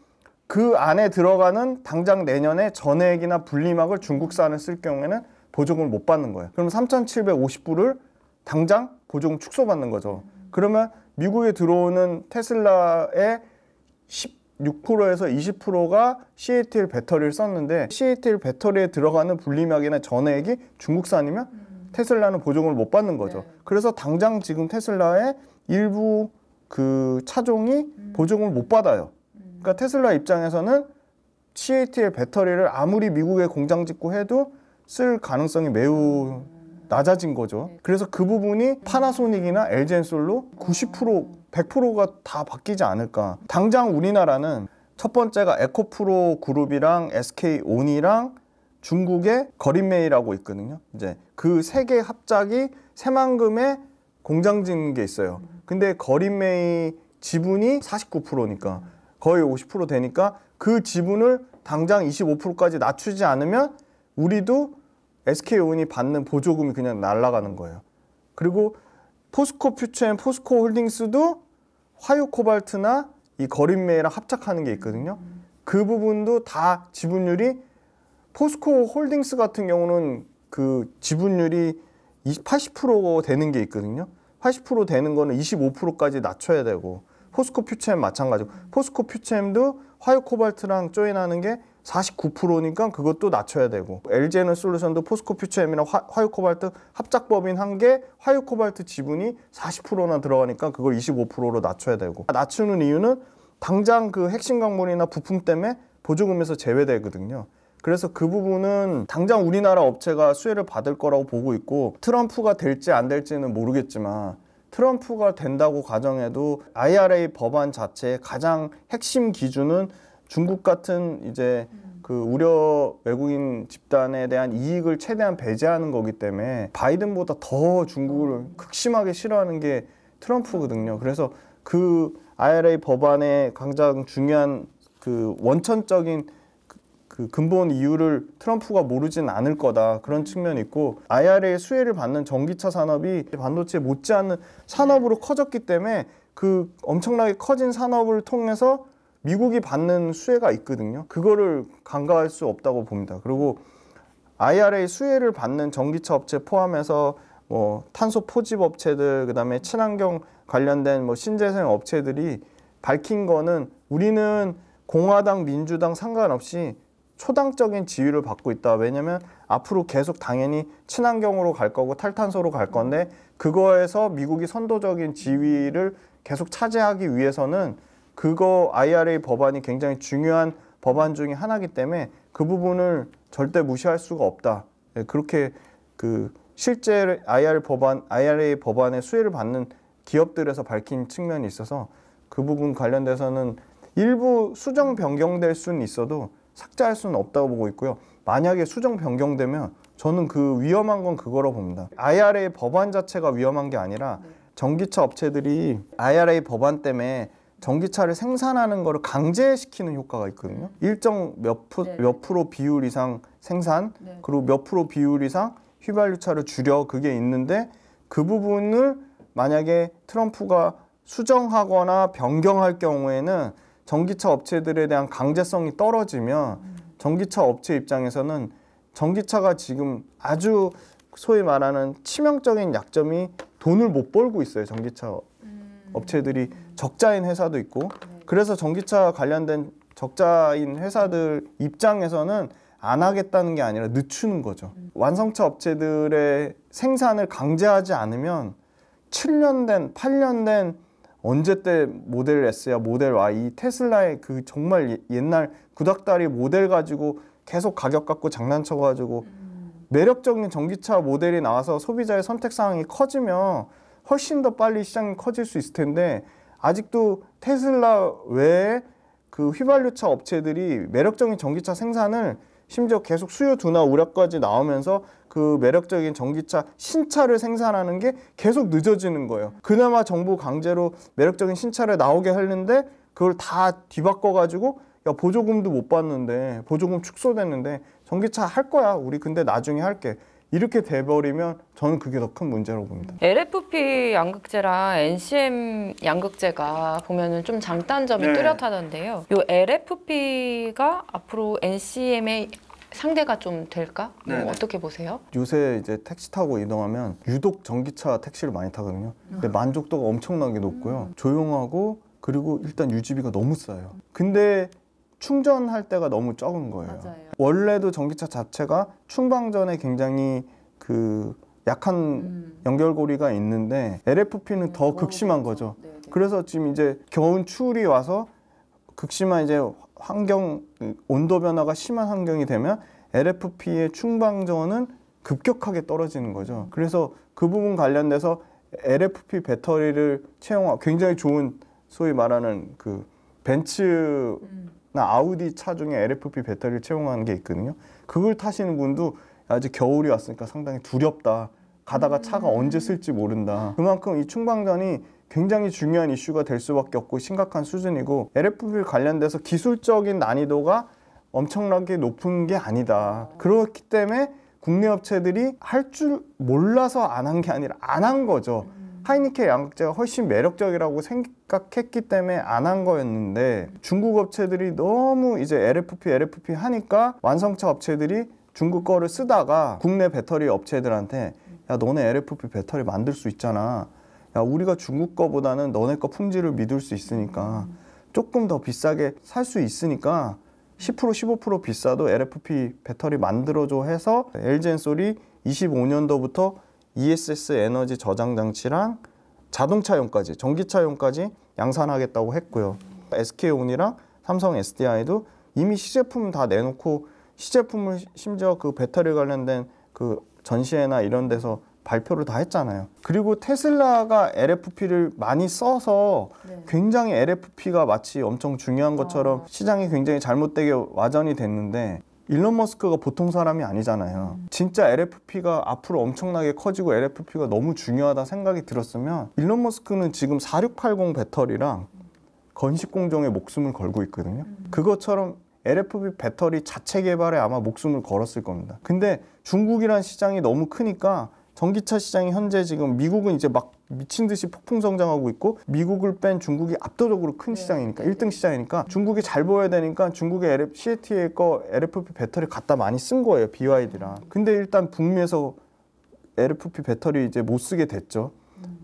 그 안에 들어가는 당장 내년에 전해액이나 분리막을 중국산을 쓸 경우에는 보조금을 못 받는 거예요. 그럼 3,750불을 당장 보조금 축소받는 거죠. 그러면 미국에 들어오는 테슬라의 6%에서 20%가 CATL 배터리를 썼는데 CATL 배터리에 들어가는 분리막이나 전해액이 중국산이면 테슬라는 보조금을 못 받는 거죠. 그래서 당장 지금 테슬라의 일부 그 차종이 보조금을 못 받아요. 그러니까 테슬라 입장에서는 CATL 배터리를 아무리 미국에 공장 짓고 해도 쓸 가능성이 매우 낮아진 거죠. 그래서 그 부분이 파나소닉이나 LG엔솔로 90%, 100%가 다 바뀌지 않을까. 당장 우리나라는 첫 번째가 에코프로 그룹이랑 SK온이랑 중국의 거린메이라고 있거든요. 이제 그 세 개 합작이 새만금에 공장 짓는 게 있어요. 근데 거린메이 지분이 49%니까 거의 50% 되니까 그 지분을 당장 25%까지 낮추지 않으면 우리도 SK온이 받는 보조금이 그냥 날아가는 거예요. 그리고 포스코 퓨처앤 포스코 홀딩스도 화유 코발트나 이 거린메이랑 합작하는 게 있거든요. 그 부분도 다 지분율이 포스코 홀딩스 같은 경우는 그 지분율이 80% 되는 게 있거든요. 80% 되는 거는 25%까지 낮춰야 되고 포스코 퓨처엠 마찬가지고 포스코 퓨처엠도 화유 코발트랑 조인하는 게 49%니까 그것도 낮춰야 되고 LG에너솔루션도 포스코 퓨처엠이랑 화유 코발트 합작법인 한 게 화유 코발트 지분이 40%나 들어가니까 그걸 25%로 낮춰야 되고 낮추는 이유는 당장 그 핵심 광물이나 부품 때문에 보조금에서 제외되거든요. 그래서 그 부분은 당장 우리나라 업체가 수혜를 받을 거라고 보고 있고 트럼프가 될지 안 될지는 모르겠지만 트럼프가 된다고 가정해도 IRA 법안 자체의 가장 핵심 기준은 중국 같은 이제 그 우려 외국인 집단에 대한 이익을 최대한 배제하는 거기 때문에 바이든보다 더 중국을 극심하게 싫어하는 게 트럼프거든요. 그래서 그 IRA 법안의 가장 중요한 그 원천적인 그 근본 이유를 트럼프가 모르진 않을 거다 그런 측면이 있고 IRA 수혜를 받는 전기차 산업이 반도체 못지않는 산업으로 커졌기 때문에 그 엄청나게 커진 산업을 통해서 미국이 받는 수혜가 있거든요. 그거를 간과할 수 없다고 봅니다. 그리고 IRA 수혜를 받는 전기차 업체 포함해서 뭐 탄소 포집 업체들 그다음에 친환경 관련된 뭐 신재생 업체들이 밝힌 거는 우리는 공화당 민주당 상관없이 초당적인 지위를 받고 있다. 왜냐면 앞으로 계속 당연히 친환경으로 갈 거고 탈탄소로 갈 건데 그거에서 미국이 선도적인 지위를 계속 차지하기 위해서는 그거 IRA 법안이 굉장히 중요한 법안 중에 하나이기 때문에 그 부분을 절대 무시할 수가 없다. 그렇게 그 실제 IRA 법안의 수혜를 받는 기업들에서 밝힌 측면이 있어서 그 부분 관련돼서는 일부 수정 변경될 수는 있어도 삭제할 수는 없다고 보고 있고요. 만약에 수정 변경되면 저는 그 위험한 건 그거로 봅니다. IRA 법안 자체가 위험한 게 아니라 전기차 업체들이 IRA 법안 때문에 전기차를 생산하는 거를 강제시키는 효과가 있거든요. 일정 몇 프로 비율 이상 생산 그리고 몇 프로 비율 이상 휘발유차를 줄여 그게 있는데 그 부분을 만약에 트럼프가 수정하거나 변경할 경우에는 전기차 업체들에 대한 강제성이 떨어지면 전기차 업체 입장에서는 전기차가 지금 아주 소위 말하는 치명적인 약점이 돈을 못 벌고 있어요. 전기차 업체들이 적자인 회사도 있고 그래서 전기차 관련된 적자인 회사들 입장에서는 안 하겠다는 게 아니라 늦추는 거죠. 완성차 업체들의 생산을 강제하지 않으면 7년 된, 8년 된 언제 때 모델 S야 모델 Y 테슬라의 그 정말 옛날 구닥다리 모델 가지고 계속 가격 갖고 장난쳐가지고 매력적인 전기차 모델이 나와서 소비자의 선택사항이 커지면 훨씬 더 빨리 시장이 커질 수 있을 텐데 아직도 테슬라 외에 그 휘발유차 업체들이 매력적인 전기차 생산을 심지어 계속 수요 둔화 우려까지 나오면서 그 매력적인 전기차 신차를 생산하는 게 계속 늦어지는 거예요. 그나마 정부 강제로 매력적인 신차를 나오게 하는데 그걸 다 뒤바꿔가지고 야 보조금도 못 받는데 보조금 축소됐는데 전기차 할 거야 우리 근데 나중에 할게 이렇게 돼버리면 저는 그게 더 큰 문제라고 봅니다. LFP 양극재랑 NCM 양극재가 보면은 좀 장단점이 뚜렷하던데요. 요 LFP가 앞으로 NCM의 상대가 좀 될까? 어떻게 보세요? 요새 이제 택시 타고 이동하면 유독 전기차 택시를 많이 타거든요. 근데 만족도가 엄청나게 높고요. 조용하고 그리고 일단 유지비가 너무 싸요. 근데 충전할 때가 너무 적은 거예요. 맞아요. 원래도 전기차 자체가 충방전에 굉장히 그 약한 연결고리가 있는데 LFP는 더 극심한 거죠. 그래서 지금 이제 겨울 추울이 와서 극심한 이제 환경 온도 변화가 심한 환경이 되면 LFP의 충방전은 급격하게 떨어지는 거죠. 그래서 그 부분 관련돼서 LFP 배터리를 채용한 굉장히 좋은 소위 말하는 그 벤츠나 아우디 차 중에 LFP 배터리를 채용하는 게 있거든요. 그걸 타시는 분도 아직 겨울이 왔으니까 상당히 두렵다. 가다가 차가 언제 쓸지 모른다. 그만큼 이 충방전이 굉장히 중요한 이슈가 될 수밖에 없고 심각한 수준이고 LFP 관련돼서 기술적인 난이도가 엄청나게 높은 게 아니다. 그렇기 때문에 국내 업체들이 할 줄 몰라서 안 한 게 아니라 안 한 거죠. 하이니켈 양극재가 훨씬 매력적이라고 생각했기 때문에 안 한 거였는데 중국 업체들이 너무 이제 LFP 하니까 완성차 업체들이 중국 거를 쓰다가 국내 배터리 업체들한테 야 너네 LFP 배터리 만들 수 있잖아. 야 우리가 중국 거보다는 너네 거 품질을 믿을 수 있으니까 조금 더 비싸게 살 수 있으니까 10% 15% 비싸도 LFP 배터리 만들어줘 해서 LG엔솔이 25년도부터 ESS 에너지 저장 장치랑 자동차용까지 전기차용까지 양산하겠다고 했고요. SK온이랑 삼성 SDI도 이미 시제품 다 내놓고 시제품을 심지어 그 배터리 관련된 그 전시회나 이런 데서 발표를 다 했잖아요. 그리고 테슬라가 LFP를 많이 써서 굉장히 LFP가 마치 엄청 중요한 것처럼 시장이 굉장히 잘못되게 와전이 됐는데 일론 머스크가 보통 사람이 아니잖아요. 진짜 LFP가 앞으로 엄청나게 커지고 LFP가 너무 중요하다 생각이 들었으면 일론 머스크는 지금 4680 배터리랑 건식 공정에 목숨을 걸고 있거든요. 그것처럼 LFP 배터리 자체 개발에 아마 목숨을 걸었을 겁니다. 근데 중국이란 시장이 너무 크니까 전기차 시장이 현재 지금 미국은 이제 막 미친 듯이 폭풍 성장하고 있고 미국을 뺀 중국이 압도적으로 큰 시장이니까 1등 시장이니까 중국이 잘 보여야 되니까 중국의 CATL 거 LFP 배터리 갖다 많이 쓴 거예요. BYD랑. 근데 일단 북미에서 LFP 배터리 이제 못 쓰게 됐죠.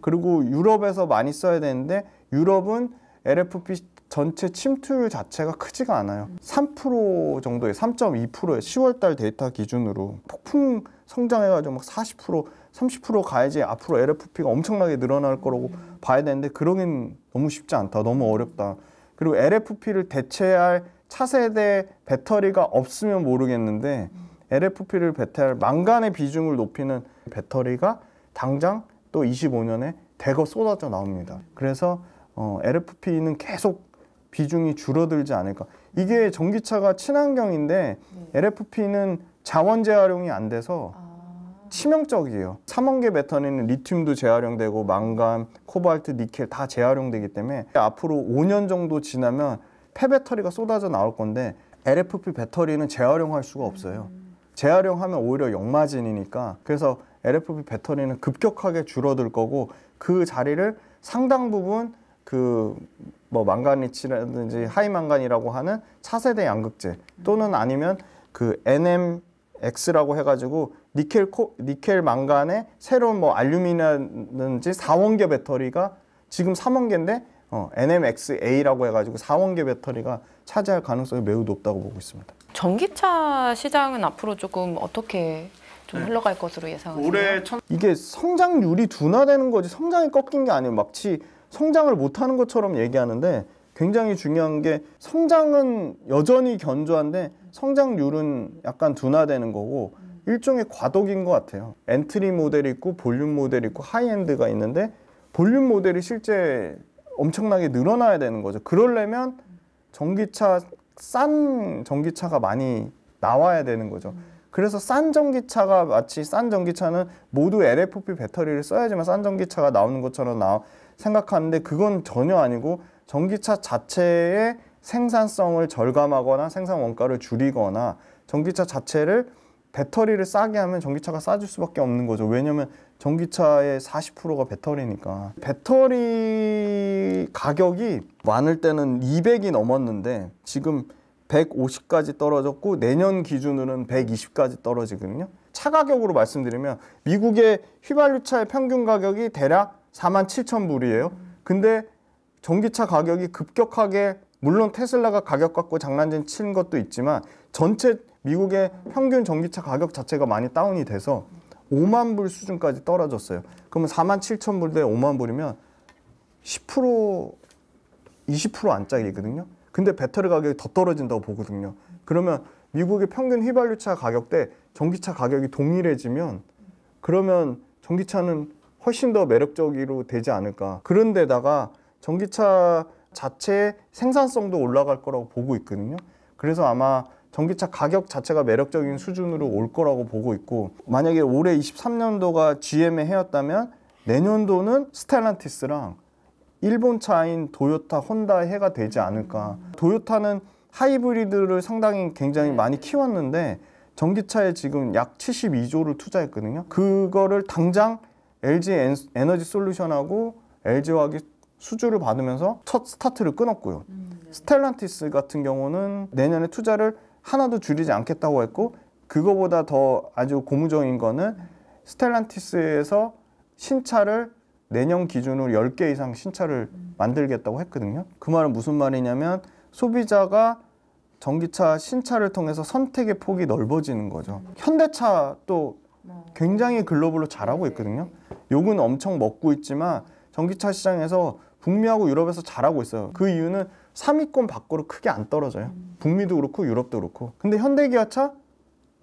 그리고 유럽에서 많이 써야 되는데 유럽은 LFP 전체 침투율 자체가 크지가 않아요. 3% 정도에 3.2%에 10월달 데이터 기준으로 폭풍 성장해가지고 막 40%, 30% 가야지 앞으로 LFP가 엄청나게 늘어날 거라고 봐야 되는데 그러긴 너무 쉽지 않다. 너무 어렵다. 그리고 LFP를 대체할 차세대 배터리가 없으면 모르겠는데 LFP를 배태할 망간의 비중을 높이는 배터리가 당장 또 25년에 대거 쏟아져 나옵니다. 그래서 LFP는 계속 비중이 줄어들지 않을까. 이게 전기차가 친환경인데 LFP는 자원 재활용이 안 돼서 치명적이에요. 3원계 배터리는 리튬도 재활용되고 망간, 코발트, 니켈 다 재활용되기 때문에 앞으로 5년 정도 지나면 폐배터리가 쏟아져 나올 건데 LFP 배터리는 재활용할 수가 없어요. 재활용하면 오히려 역마진이니까 그래서 LFP 배터리는 급격하게 줄어들 거고 그 자리를 상당 부분 그 뭐 망간리치라든지 하이망간이라고 하는 차세대 양극재 또는 아니면 그 NMX라고 해가지고 니켈 망간의 새로운 뭐 알루미늄이라든지 4원계 배터리가 지금 3원계인데 NMXA라고 해가지고 4원계 배터리가 차지할 가능성이 매우 높다고 보고 있습니다. 전기차 시장은 앞으로 조금 어떻게 좀 흘러갈 것으로 예상하세요? 이게 성장률이 둔화되는 거지 성장이 꺾인 게 아니에요. 마치 성장을 못하는 것처럼 얘기하는데 굉장히 중요한 게 성장은 여전히 견조한데 성장률은 약간 둔화되는 거고 일종의 과도기인 것 같아요. 엔트리 모델이 있고 볼륨 모델이 있고 하이엔드가 있는데 볼륨 모델이 실제 엄청나게 늘어나야 되는 거죠. 그러려면 싼 전기차가 많이 나와야 되는 거죠. 그래서 싼 전기차가 마치 싼 전기차는 모두 LFP 배터리를 써야지만 싼 전기차가 나오는 것처럼 생각하는데 그건 전혀 아니고 전기차 자체의 생산성을 절감하거나 생산 원가를 줄이거나 전기차 자체를 배터리를 싸게 하면 전기차가 싸질 수밖에 없는 거죠. 왜냐면 전기차의 40%가 배터리니까. 배터리 가격이 많을 때는 200이 넘었는데 지금 150까지 떨어졌고 내년 기준으로는 120까지 떨어지거든요. 차 가격으로 말씀드리면 미국의 휘발유차의 평균 가격이 대략 47,000불이에요. 근데 전기차 가격이 급격하게 물론 테슬라가 가격 갖고 장난질 친 것도 있지만 전체 미국의 평균 전기차 가격 자체가 많이 다운이 돼서 5만 불 수준까지 떨어졌어요. 그러면 47,000불 대 5만 불이면 10% 20% 안짝이거든요. 근데 배터리 가격이 더 떨어진다고 보거든요. 그러면 미국의 평균 휘발유차 가격 대 전기차 가격이 동일해지면 그러면 전기차는 훨씬 더 매력적으로 되지 않을까. 그런데다가 전기차 자체의 생산성도 올라갈 거라고 보고 있거든요. 그래서 아마 전기차 가격 자체가 매력적인 수준으로 올 거라고 보고 있고, 만약에 올해 23년도가 GM의 해였다면 내년도는 스텔란티스랑 일본 차인 도요타, 혼다의 해가 되지 않을까. 도요타는 하이브리드를 상당히 굉장히 많이 키웠는데 전기차에 지금 약 72조를 투자했거든요. 그거를 당장 LG 에너지 솔루션하고 LG화학이 수주를 받으면서 첫 스타트를 끊었고요. 스텔란티스 같은 경우는 내년에 투자를 하나도 줄이지 않겠다고 했고, 그거보다 더 아주 고무적인 거는 스텔란티스에서 신차를 내년 기준으로 10개 이상 신차를 만들겠다고 했거든요. 그 말은 무슨 말이냐면 소비자가 전기차 신차를 통해서 선택의 폭이 넓어지는 거죠. 현대차도 굉장히 글로벌로 잘하고 있거든요. 욕은 엄청 먹고 있지만 전기차 시장에서 북미하고 유럽에서 잘하고 있어요. 그 이유는 3위권 밖으로 크게 안 떨어져요. 북미도 그렇고 유럽도 그렇고. 근데 현대기아차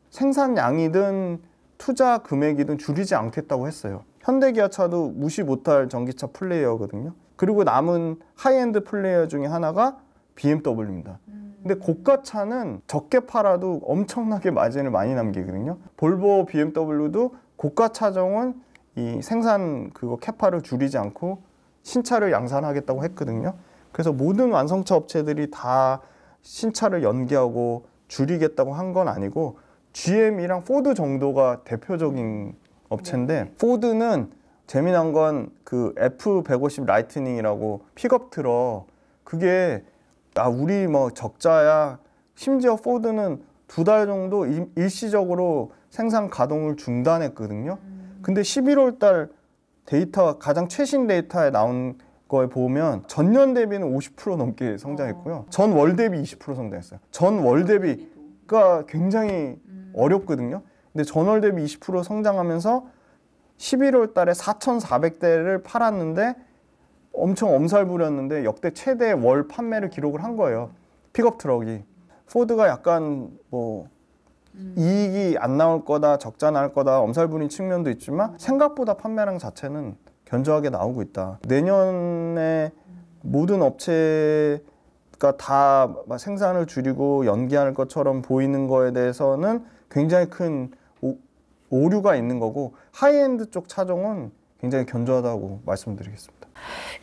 생산량이든 투자 금액이든 줄이지 않겠다고 했어요. 현대기아차도 무시 못할 전기차 플레이어거든요. 그리고 남은 하이엔드 플레이어 중에 하나가 BMW입니다. 근데 고가차는 적게 팔아도 엄청나게 마진을 많이 남기거든요. 볼보, BMW도 고가 차종은 이 생산 그거 캐파를 줄이지 않고 신차를 양산하겠다고 했거든요. 그래서 모든 완성차 업체들이 다 신차를 연기하고 줄이겠다고 한 건 아니고 GM이랑 포드 정도가 대표적인 업체인데, 포드는 재미난 건 그 F150 라이트닝이라고 픽업 트럭, 그게 우리 뭐 적자야. 심지어 포드는 2달 정도 일시적으로 생산 가동을 중단했거든요. 근데 11월 달 데이터, 가장 최신 데이터에 나온 거에 보면 전년 대비는 50% 넘게 성장했고요. 전 월 대비 20% 성장했어요. 전 월 대비가 굉장히 어렵거든요. 근데 전월 대비 20% 성장하면서 11월 달에 4,400대를 팔았는데 엄청 엄살 부렸는데 역대 최대 월 판매를 기록을 한 거예요. 픽업 트럭이. 포드가 약간 뭐 이익이 안 나올 거다, 적자 날 거다 엄살 부린 측면도 있지만 생각보다 판매량 자체는 견조하게 나오고 있다. 내년에 모든 업체가 다 생산을 줄이고 연기할 것처럼 보이는 거에 대해서는 굉장히 큰 오류가 있는 거고, 하이엔드 쪽 차종은 굉장히 견조하다고 말씀드리겠습니다.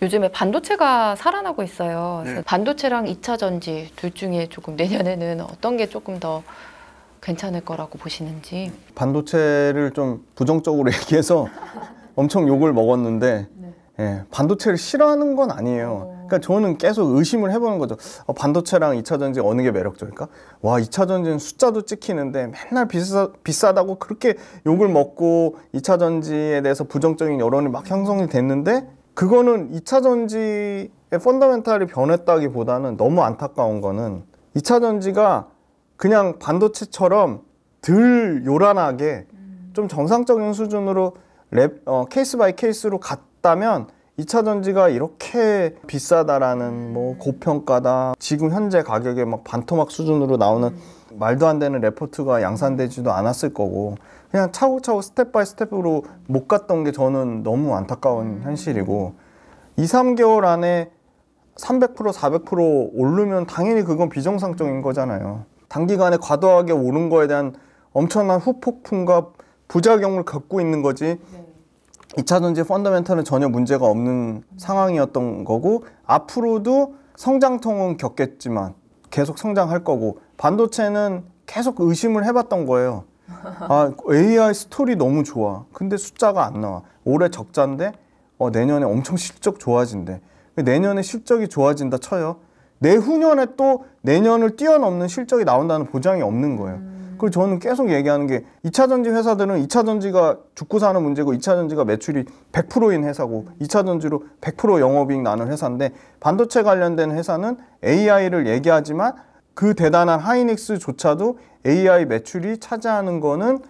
요즘에 반도체가 살아나고 있어요. 그래서 반도체랑 2차 전지 둘 중에 조금 내년에는 어떤 게 조금 더 괜찮을 거라고 보시는지. 반도체를 좀 부정적으로 얘기해서 엄청 욕을 먹었는데 예, 반도체를 싫어하는 건 아니에요. 그러니까 저는 계속 의심을 해보는 거죠. 반도체랑 2차 전지 어느 게 매력적일까? 와, 2차 전지는 숫자도 찍히는데 맨날 비싸다고 그렇게 욕을 먹고 2차 전지에 대해서 부정적인 여론이 막 형성이 됐는데, 그거는 2차 전지의 펀더멘탈이 변했다기보다는 너무 안타까운 거는 2차 전지가 그냥 반도체처럼 덜 요란하게 좀 정상적인 수준으로 케이스 바이 케이스로 갔다면 2차 전지가 이렇게 비싸다라는 뭐 고평가다, 지금 현재 가격에 막 반토막 수준으로 나오는 말도 안 되는 레포트가 양산되지도 않았을 거고, 그냥 차곡차곡 스텝 바이 스텝으로 못 갔던 게 저는 너무 안타까운 현실이고, 2, 3개월 안에 300%, 400% 오르면 당연히 그건 비정상적인 거잖아요. 단기간에 과도하게 오른 거에 대한 엄청난 후폭풍과 부작용을 겪고 있는 거지. 2차 전지 펀더멘탈은 전혀 문제가 없는 상황이었던 거고, 앞으로도 성장통은 겪겠지만 계속 성장할 거고, 반도체는 계속 의심을 해봤던 거예요. AI 스토리 너무 좋아. 근데 숫자가 안 나와. 올해 적자인데 내년에 엄청 실적 좋아진대. 내년에 실적이 좋아진다 쳐요. 내후년에 또 내년을 뛰어넘는 실적이 나온다는 보장이 없는 거예요. 그리고 저는 계속 얘기하는 게 2차 전지 회사들은 2차 전지가 죽고 사는 문제고 2차 전지가 매출이 100%인 회사고 2차 전지로 100% 영업이익 나는 회사인데, 반도체 관련된 회사는 AI를 얘기하지만 그 대단한 하이닉스조차도 AI 매출이 차지하는 거는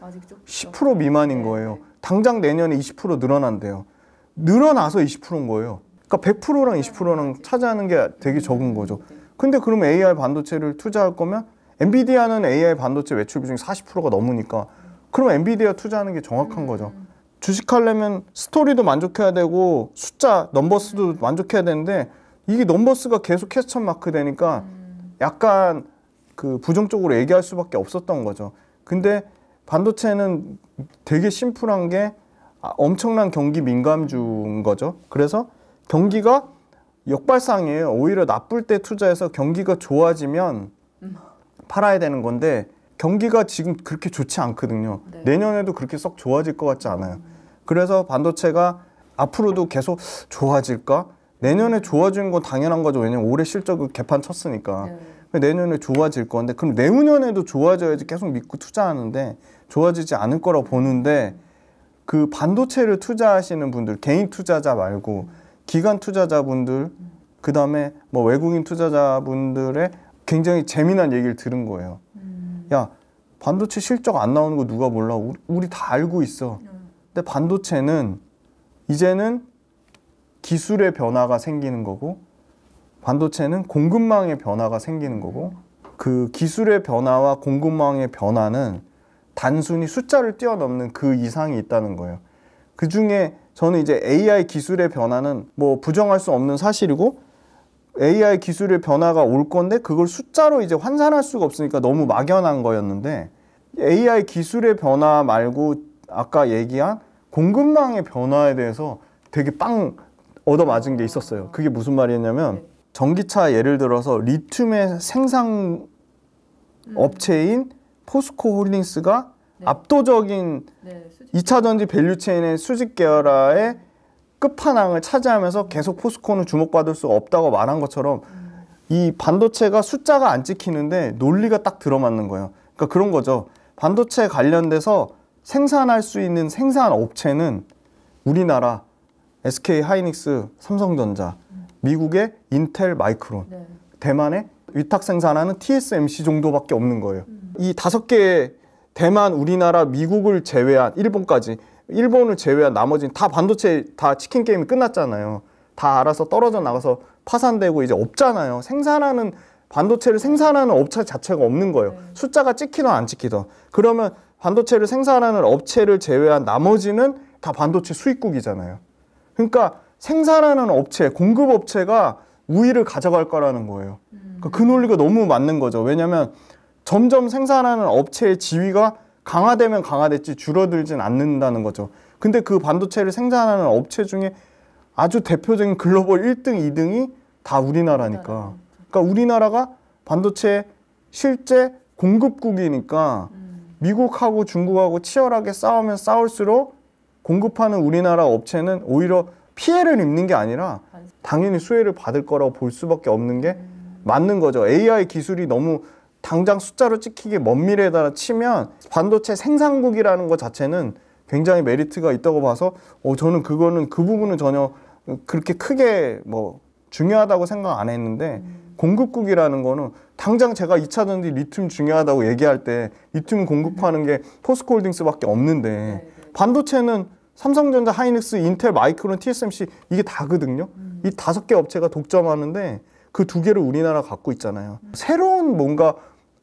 10% 미만인 거예요. 당장 내년에 20% 늘어난대요. 늘어나서 20%인 거예요. 그러니까 100%랑 20%랑 차지하는 게 되게 적은 거죠. 근데 그러면 AI 반도체를 투자할 거면, 엔비디아는 AI 반도체 매출 비중이 40%가 넘으니까 그럼 엔비디아 투자하는 게 정확한 거죠. 주식하려면 스토리도 만족해야 되고 숫자, 넘버스도 만족해야 되는데 이게 넘버스가 계속 퀘스천 마크 되니까 약간 그 부정적으로 얘기할 수밖에 없었던 거죠. 근데 반도체는 되게 심플한 게 엄청난 경기 민감주인 거죠. 그래서 경기가 역발상이에요. 오히려 나쁠 때 투자해서 경기가 좋아지면 팔아야 되는 건데 경기가 지금 그렇게 좋지 않거든요. 네. 내년에도 그렇게 썩 좋아질 것 같지 않아요. 그래서 반도체가 앞으로도 계속 좋아질까? 내년에 좋아지는 건 당연한 거죠. 왜냐면 올해 실적을 개판 쳤으니까. 네. 내년에 좋아질 건데 그럼 내후년에도 좋아져야지 계속 믿고 투자하는데 좋아지지 않을 거라고 보는데 그 반도체를 투자하시는 분들, 개인 투자자 말고 기관 투자자분들, 그 다음에 뭐 외국인 투자자분들의 굉장히 재미난 얘기를 들은 거예요. 야, 반도체 실적 안 나오는 거 누가 몰라? 우리 다 알고 있어. 근데 반도체는 이제는 기술의 변화가 생기는 거고 반도체는 공급망의 변화가 생기는 거고 그 기술의 변화와 공급망의 변화는 단순히 숫자를 뛰어넘는 그 이상이 있다는 거예요. 그 중에 저는 이제 AI 기술의 변화는 뭐 부정할 수 없는 사실이고 AI 기술의 변화가 올 건데 그걸 숫자로 이제 환산할 수가 없으니까 너무 막연한 거였는데 AI 기술의 변화 말고 아까 얘기한 공급망의 변화에 대해서 되게 빵 얻어맞은 게 있었어요. 그게 무슨 말이었냐면 전기차 예를 들어서 리튬의 생산 업체인 포스코 홀딩스가 압도적인 2차 전지 밸류체인의 수직 계열화의 끝판왕을 차지하면서 계속 포스코는 주목받을 수 없다고 말한 것처럼 이 반도체가 숫자가 안 찍히는데 논리가 딱 들어맞는 거예요. 그러니까 그런 거죠. 반도체 관련돼서 생산할 수 있는 생산 업체는 우리나라 SK 하이닉스, 삼성전자, 미국의 인텔, 마이크론, 대만의 위탁 생산하는 TSMC 정도밖에 없는 거예요. 이 5개 대만, 우리나라, 미국을 제외한 일본까지 일본을 제외한 나머지는 다 반도체 다 치킨 게임이 끝났잖아요. 다 알아서 떨어져 나가서 파산되고 이제 없잖아요. 생산하는 반도체를 생산하는 업체 자체가 없는 거예요. 숫자가 찍히든 안 찍히든. 그러면 반도체를 생산하는 업체를 제외한 나머지는 다 반도체 수입국이잖아요. 그러니까 생산하는 업체, 공급 업체가 우위를 가져갈 거라는 거예요. 그러니까 그 논리가 너무 맞는 거죠. 왜냐하면 점점 생산하는 업체의 지위가 강화되면 강화됐지 줄어들진 않는다는 거죠. 근데 그 반도체를 생산하는 업체 중에 아주 대표적인 글로벌 1등, 2등이 다 우리나라니까. 그러니까 우리나라가 반도체 실제 공급국이니까 미국하고 중국하고 치열하게 싸우면 싸울수록 공급하는 우리나라 업체는 오히려 피해를 입는 게 아니라 당연히 수혜를 받을 거라고 볼 수밖에 없는 게 맞는 거죠. AI 기술이 너무 당장 숫자로 찍히게 먼 미래에다 치면 반도체 생산국이라는 것 자체는 굉장히 메리트가 있다고 봐서 저는 그 부분은 전혀 그렇게 크게 뭐 중요하다고 생각 안 했는데 공급국이라는 거는 당장 제가 2차 전지 리튬 중요하다고 얘기할 때 리튬 공급하는 게 포스코홀딩스밖에 없는데 반도체는 삼성전자, 하이닉스, 인텔, 마이크론, TSMC 이게 다거든요. 이 5개 업체가 독점하는데 그 2개를 우리나라 갖고 있잖아요. 새로운 뭔가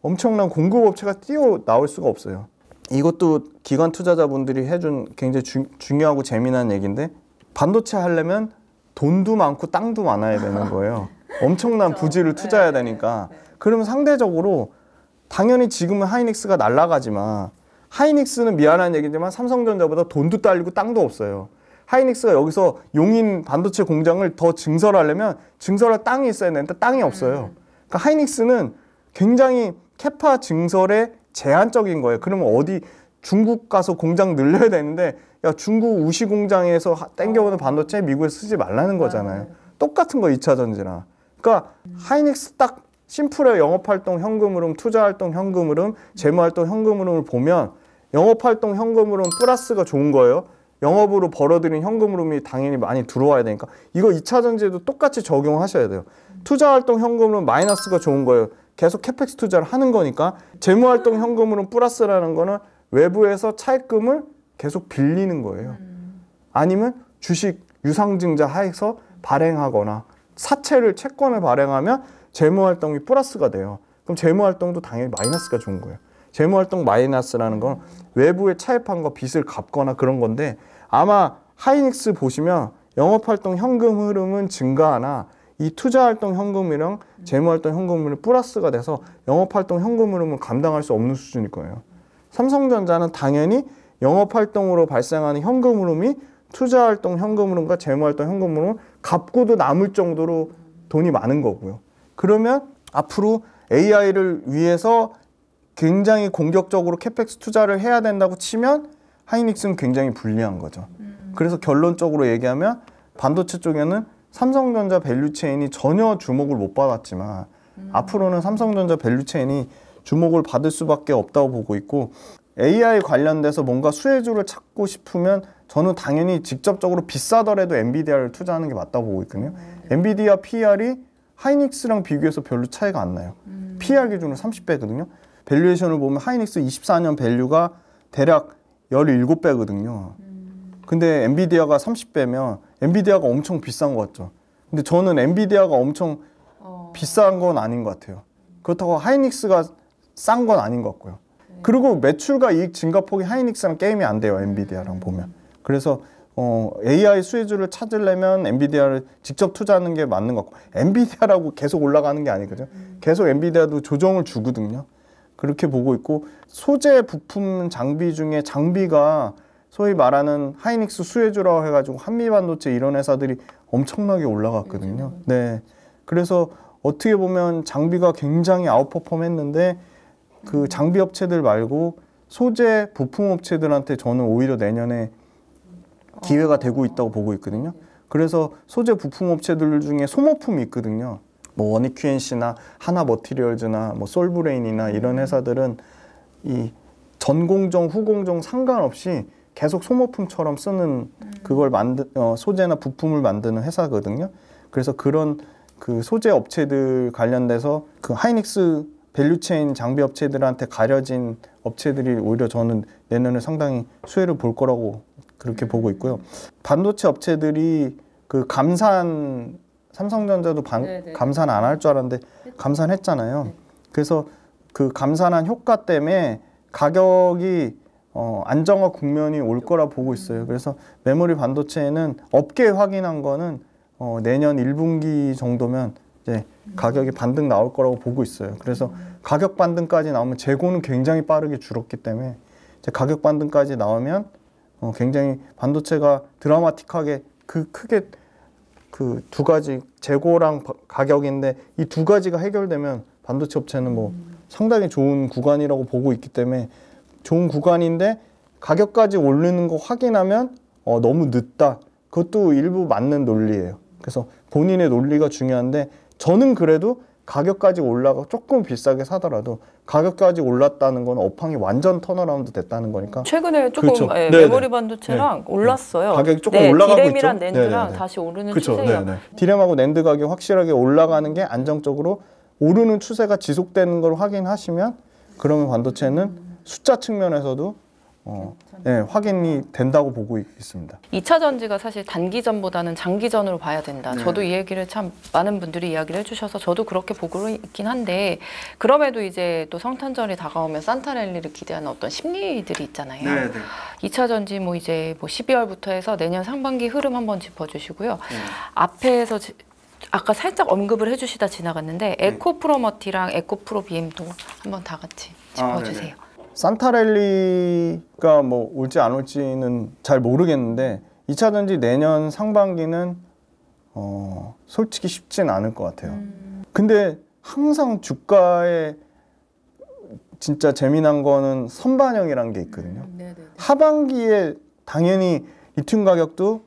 엄청난 공급 업체가 뛰어나올 수가 없어요. 이것도 기관 투자자분들이 해준 굉장히 중요하고 재미난 얘기인데 반도체 하려면 돈도 많고 땅도 많아야 되는 거예요. 엄청난 부지를 투자해야 되니까. 그러면 상대적으로 당연히 지금은 하이닉스가 날아가지만 하이닉스는 미안한 얘기지만 삼성전자보다 돈도 딸리고 땅도 없어요. 하이닉스가 여기서 용인 반도체 공장을 더 증설하려면 증설할 땅이 있어야 되는데 땅이 없어요. 그러니까 하이닉스는 굉장히 캐파 증설에 제한적인 거예요. 그러면 어디 중국 가서 공장 늘려야 되는데 야 중국 우시 공장에서 땡겨오는 반도체 미국에서 쓰지 말라는 거잖아요. 똑같은 거 2차 전지나. 그러니까 하이닉스 딱 심플해. 영업활동 현금 흐름, 투자활동 현금 흐름, 재무활동 현금 흐름을 보면 영업활동 현금 흐름 플러스가 좋은 거예요. 영업으로 벌어들인 현금 흐름이 당연히 많이 들어와야 되니까 이거 2차 전지에도 똑같이 적용하셔야 돼요. 투자활동 현금 흐름 마이너스가 좋은 거예요. 계속 캐펙스 투자를 하는 거니까. 재무활동 현금 흐름 플러스라는 거는 외부에서 차입금을 계속 빌리는 거예요. 아니면 주식 유상증자 하에서 발행하거나 사채를 채권을 발행하면 재무활동이 플러스가 돼요. 그럼 재무활동도 당연히 마이너스가 좋은 거예요. 재무활동 마이너스라는 건 외부에 차입한 거 빚을 갚거나 그런 건데 아마 하이닉스 보시면 영업활동 현금 흐름은 증가하나 이 투자활동 현금이랑 재무활동 현금흐름이 플러스가 돼서 영업활동 현금 흐름은 감당할 수 없는 수준일 거예요. 삼성전자는 당연히 영업활동으로 발생하는 현금 흐름이 투자활동 현금 흐름과 재무활동 현금 흐름을 갚고도 남을 정도로 돈이 많은 거고요. 그러면 앞으로 AI를 위해서 굉장히 공격적으로 캐펙스 투자를 해야 된다고 치면 하이닉스는 굉장히 불리한 거죠. 그래서 결론적으로 얘기하면 반도체 쪽에는 삼성전자 밸류체인이 전혀 주목을 못 받았지만 앞으로는 삼성전자 밸류체인이 주목을 받을 수밖에 없다고 보고 있고, AI 관련돼서 뭔가 수혜주를 찾고 싶으면 저는 당연히 직접적으로 비싸더라도 엔비디아를 투자하는 게 맞다고 보고 있거든요. 엔비디아 PR이 하이닉스랑 비교해서 별로 차이가 안 나요. PR 기준으로 30배거든요. 밸류에이션을 보면 하이닉스 24년 밸류가 대략 17배거든요. 근데 엔비디아가 30배면 엔비디아가 엄청 비싼 것 같죠. 근데 저는 엔비디아가 엄청 비싼 건 아닌 것 같아요. 그렇다고 하이닉스가 싼 건 아닌 것 같고요. 그리고 매출과 이익 증가폭이 하이닉스랑 게임이 안 돼요. 엔비디아랑 보면. 그래서 AI 수혜주를 찾으려면 엔비디아를 직접 투자하는 게 맞는 것 같고, 엔비디아라고 계속 올라가는 게 아니거든요. 계속 엔비디아도 조정을 주거든요. 그렇게 보고 있고, 소재 부품 장비 중에 장비가 소위 말하는 하이닉스 수혜주라고 해가지고 한미반도체 이런 회사들이 엄청나게 올라갔거든요. 네, 그래서 어떻게 보면 장비가 굉장히 아웃퍼폼 했는데 그 장비 업체들 말고 소재 부품 업체들한테 저는 오히려 내년에 기회가 되고 있다고 보고 있거든요. 그래서 소재 부품 업체들 중에 소모품이 있거든요. 뭐 원익 QNC나 하나 머티리얼즈나 뭐 솔브레인이나 이런 회사들은 이 전공정 후공정 상관없이 계속 소모품처럼 쓰는 그걸 소재나 부품을 만드는 회사거든요. 그래서 그런 그 소재 업체들 관련돼서 그 하이닉스 밸류체인 장비 업체들한테 가려진 업체들이 오히려 저는 내년에 상당히 수혜를 볼 거라고 그렇게 보고 있고요. 반도체 업체들이 그 감산, 삼성전자도 감산 안 할 줄 알았는데 감산했잖아요. 그래서 그 감산한 효과 때문에 가격이 안정화 국면이 올 거라 보고 있어요. 그래서 메모리 반도체는 업계 확인한 거는 내년 1분기 정도면 이제 가격이 반등 나올 거라고 보고 있어요. 그래서 가격 반등까지 나오면 재고는 굉장히 빠르게 줄었기 때문에 이제 가격 반등까지 나오면 굉장히 반도체가 드라마틱하게 크게 그 두 가지 재고랑 가격인데 이 두 가지가 해결되면 반도체 업체는 뭐 상당히 좋은 구간이라고 보고 있기 때문에 좋은 구간인데 가격까지 오르는 거 확인하면 너무 늦다. 그것도 일부 맞는 논리예요. 그래서 본인의 논리가 중요한데 저는 그래도 가격까지 올라가 조금 비싸게 사더라도 가격까지 올랐다는 건 업황이 완전 턴어라운드 됐다는 거니까. 최근에 조금 그렇죠. 메모리 반도체랑 올랐어요. 가격이 조금 올라가고 있죠. 디램이랑 낸드랑 다시 오르는 추세예요. 디램하고 낸드 가격 확실하게 올라가는 게 안정적으로 오르는 추세가 지속되는 걸 확인하시면 그러면 반도체는 숫자 측면에서도 확인이 된다고 보고 있습니다. 2차 전지가 사실 단기전보다는 장기전으로 봐야 된다. 저도 이 얘기를 참 많은 분들이 이야기를 해주셔서 저도 그렇게 보고 있긴 한데, 그럼에도 이제 또 성탄절이 다가오면 산타랠리를 기대하는 어떤 심리들이 있잖아요. 2차 전지 뭐 이제 뭐 12월부터 해서 내년 상반기 흐름 한번 짚어주시고요. 앞에서 아까 살짝 언급을 해주시다 지나갔는데 에코프로머티랑 에코프로비엠도 한번 다 같이 짚어주세요. 산타랠리가 뭐 올지 안 올지는 잘 모르겠는데 2차 전지 내년 상반기는 솔직히 쉽진 않을 것 같아요. 근데 항상 주가에 진짜 재미난 거는 선반영이라는 게 있거든요. 하반기에 당연히 리튬 가격도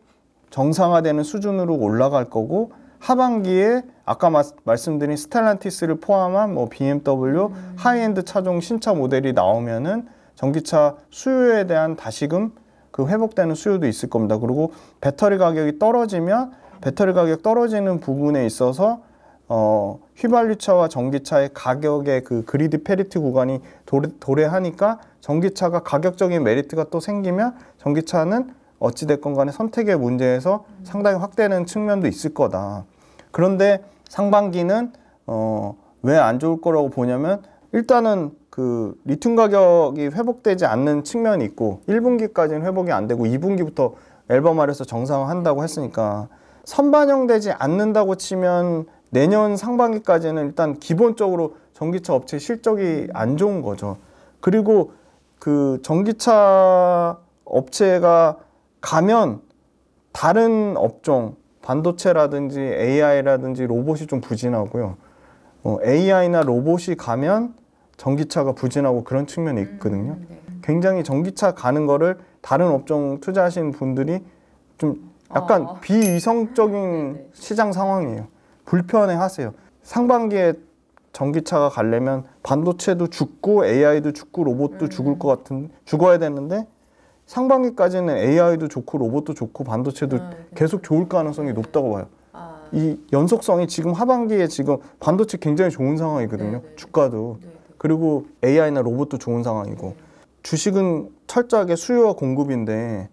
정상화되는 수준으로 올라갈 거고, 하반기에 아까 말씀드린 스텔란티스를 포함한 뭐 BMW 하이엔드 차종 신차 모델이 나오면은 전기차 수요에 대한 다시금 그 회복되는 수요도 있을 겁니다. 그리고 배터리 가격이 떨어지면 배터리 가격 떨어지는 부분에 있어서 휘발유차와 전기차의 가격의 그 그리드 페리티 구간이 도래하니까 전기차가 가격적인 메리트가 또 생기면 전기차는 어찌됐건 간에 선택의 문제에서 상당히 확대되는 측면도 있을 거다. 그런데 상반기는 왜 안 좋을 거라고 보냐면, 일단은 그 리튬 가격이 회복되지 않는 측면이 있고 1분기까지는 회복이 안 되고 2분기부터 앨범 아래서 정상화한다고 했으니까 선반영되지 않는다고 치면 내년 상반기까지는 일단 기본적으로 전기차 업체 실적이 안 좋은 거죠. 그리고 그 전기차 업체가 가면 다른 업종, 반도체라든지 AI라든지 로봇이 좀 부진하고요. AI나 로봇이 가면 전기차가 부진하고 그런 측면이 있거든요. 굉장히 전기차 가는 거를 다른 업종 투자하시는 분들이 좀 약간 비이성적인 시장 상황이에요. 불편해하세요. 상반기에 전기차가 가려면 반도체도 죽고 AI도 죽고 로봇도 죽을 것 같은 죽어야 되는데 상반기까지는 AI도 좋고 로봇도 좋고 반도체도 계속 좋을 가능성이 높다고 봐요. 이 연속성이 지금 하반기에 지금 반도체 굉장히 좋은 상황이거든요. 주가도. 그리고 AI나 로봇도 좋은 상황이고 주식은 철저하게 수요와 공급인데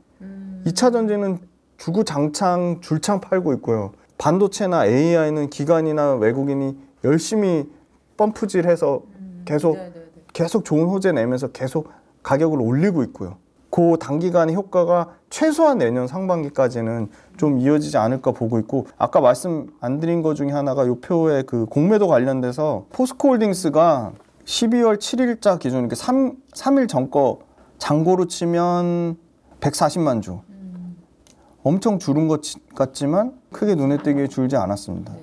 2차 전지는 주구장창 줄창 팔고 있고요. 반도체나 AI는 기관이나 외국인이 열심히 펌프질해서 계속 좋은 호재 내면서 계속 가격을 올리고 있고요. 그 단기간의 효과가 최소한 내년 상반기까지는 좀 이어지지 않을까 보고 있고 아까 말씀 안 드린 것 중에 하나가 요 표에 그 공매도 관련돼서 포스코홀딩스가 12월 7일자 기준 이렇게 3일 전 거 잔고로 치면 140만 주. 엄청 줄은 것 같지만 크게 눈에 띄게 줄지 않았습니다.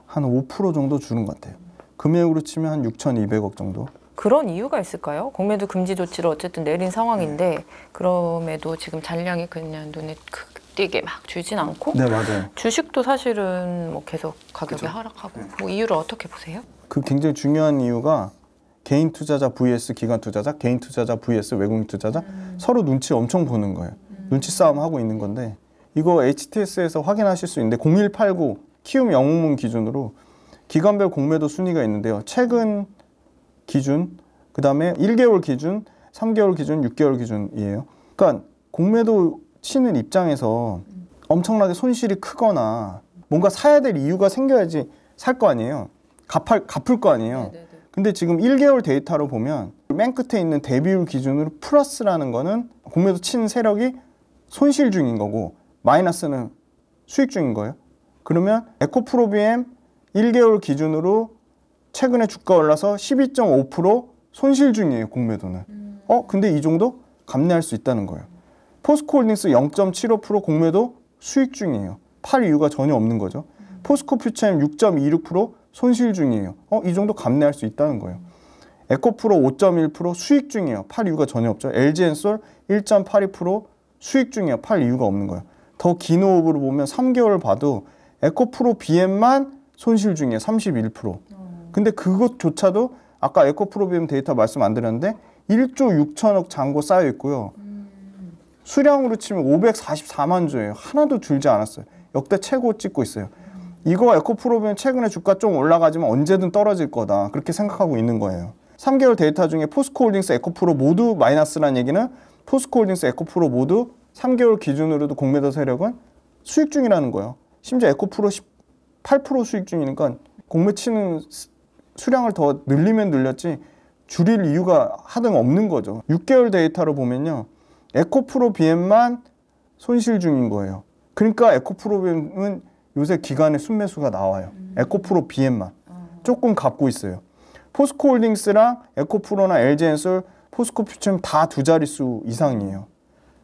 한 5% 정도 줄은 것 같아요. 금액으로 치면 한 6,200억 정도. 그런 이유가 있을까요? 공매도 금지 조치를 어쨌든 내린 상황인데 그럼에도 지금 잔량이 그냥 눈에 띄게 막 줄진 않고 네, 맞아요. 주식도 사실은 뭐 계속 가격이 그쵸? 하락하고 뭐 이유를 어떻게 보세요? 그 굉장히 중요한 이유가 개인 투자자 vs 기관 투자자, 개인 투자자 vs 외국인 투자자 서로 눈치 엄청 보는 거예요. 눈치 싸움 하고 있는 건데 이거 HTS에서 확인하실 수 있는데 0189 키움 영웅문 기준으로 기관별 공매도 순위가 있는데요. 최근 기준, 그 다음에 1개월 기준, 3개월 기준, 6개월 기준이에요. 그러니까 공매도 치는 입장에서 엄청나게 손실이 크거나 뭔가 사야 될 이유가 생겨야지 살 거 아니에요. 갚을 거 아니에요. 근데 지금 1개월 데이터로 보면 맨 끝에 있는 대비율 기준으로 플러스라는 거는 공매도 치는 세력이 손실 중인 거고 마이너스는 수익 중인 거예요. 그러면 에코프로비엠 1개월 기준으로 최근에 주가 올라서 12.5% 손실 중이에요, 공매도는. 근데 이 정도 감내할 수 있다는 거예요. 포스코홀딩스 0.75% 공매도 수익 중이에요. 팔 이유가 전혀 없는 거죠. 포스코퓨처엠 6.26% 손실 중이에요. 이 정도 감내할 수 있다는 거예요. 에코프로 5.1% 수익 중이에요. 팔 이유가 전혀 없죠. LG엔솔 1.82% 수익 중이에요. 팔 이유가 없는 거예요. 더 긴 호흡으로 보면 3개월 봐도 에코프로 BM만 손실 중이에요. 31%. 근데 그것조차도 아까 에코프로 BM 데이터 말씀 안 드렸는데 1조 6천억 잔고 쌓여 있고요. 수량으로 치면 544만 주예요. 하나도 줄지 않았어요. 역대 최고 찍고 있어요. 이거 에코프로 BM 최근에 주가 좀 올라가지만 언제든 떨어질 거다. 그렇게 생각하고 있는 거예요. 3개월 데이터 중에 포스코홀딩스, 에코프로 모두 마이너스라는 얘기는 포스코홀딩스, 에코프로 모두 3개월 기준으로도 공매도 세력은 수익 중이라는 거예요. 심지어 에코프로 18% 수익 중이니까 공매 치는 수량을 더 늘리면 늘렸지 줄일 이유가 하등 없는 거죠. 6개월 데이터로 보면요. 에코프로 BM만 손실 중인 거예요. 그러니까 에코프로 BM은 요새 기간에 순매수가 나와요. 에코프로 BM만. 조금 갖고 있어요. 포스코홀딩스랑 에코프로나 LG엔솔, 포스코퓨처엠 다 두 자릿수 이상이에요.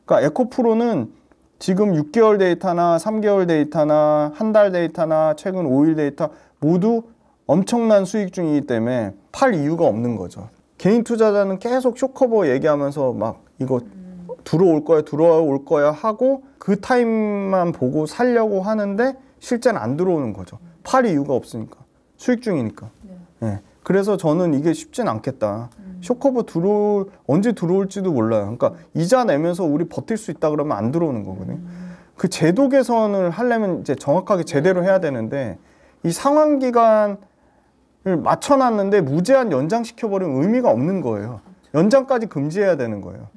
그러니까 에코프로는 지금 6개월 데이터나 3개월 데이터나 한 달 데이터나 최근 5일 데이터 모두 엄청난 수익 중이기 때문에 팔 이유가 없는 거죠. 개인 투자자는 계속 쇼커버 얘기하면서 막 이거 들어올 거야 하고 그 타임만 보고 살려고 하는데 실제는 안 들어오는 거죠. 팔 이유가 없으니까. 수익 중이니까. 네. 그래서 저는 이게 쉽진 않겠다. 쇼커버 언제 들어올지도 몰라요. 그러니까 이자 내면서 우리 버틸 수 있다 그러면 안 들어오는 거거든요. 그 제도 개선을 하려면 이제 정확하게 제대로 해야 되는데 이 상환 기간을 맞춰놨는데 무제한 연장시켜버리면 의미가 없는 거예요. 연장까지 금지해야 되는 거예요.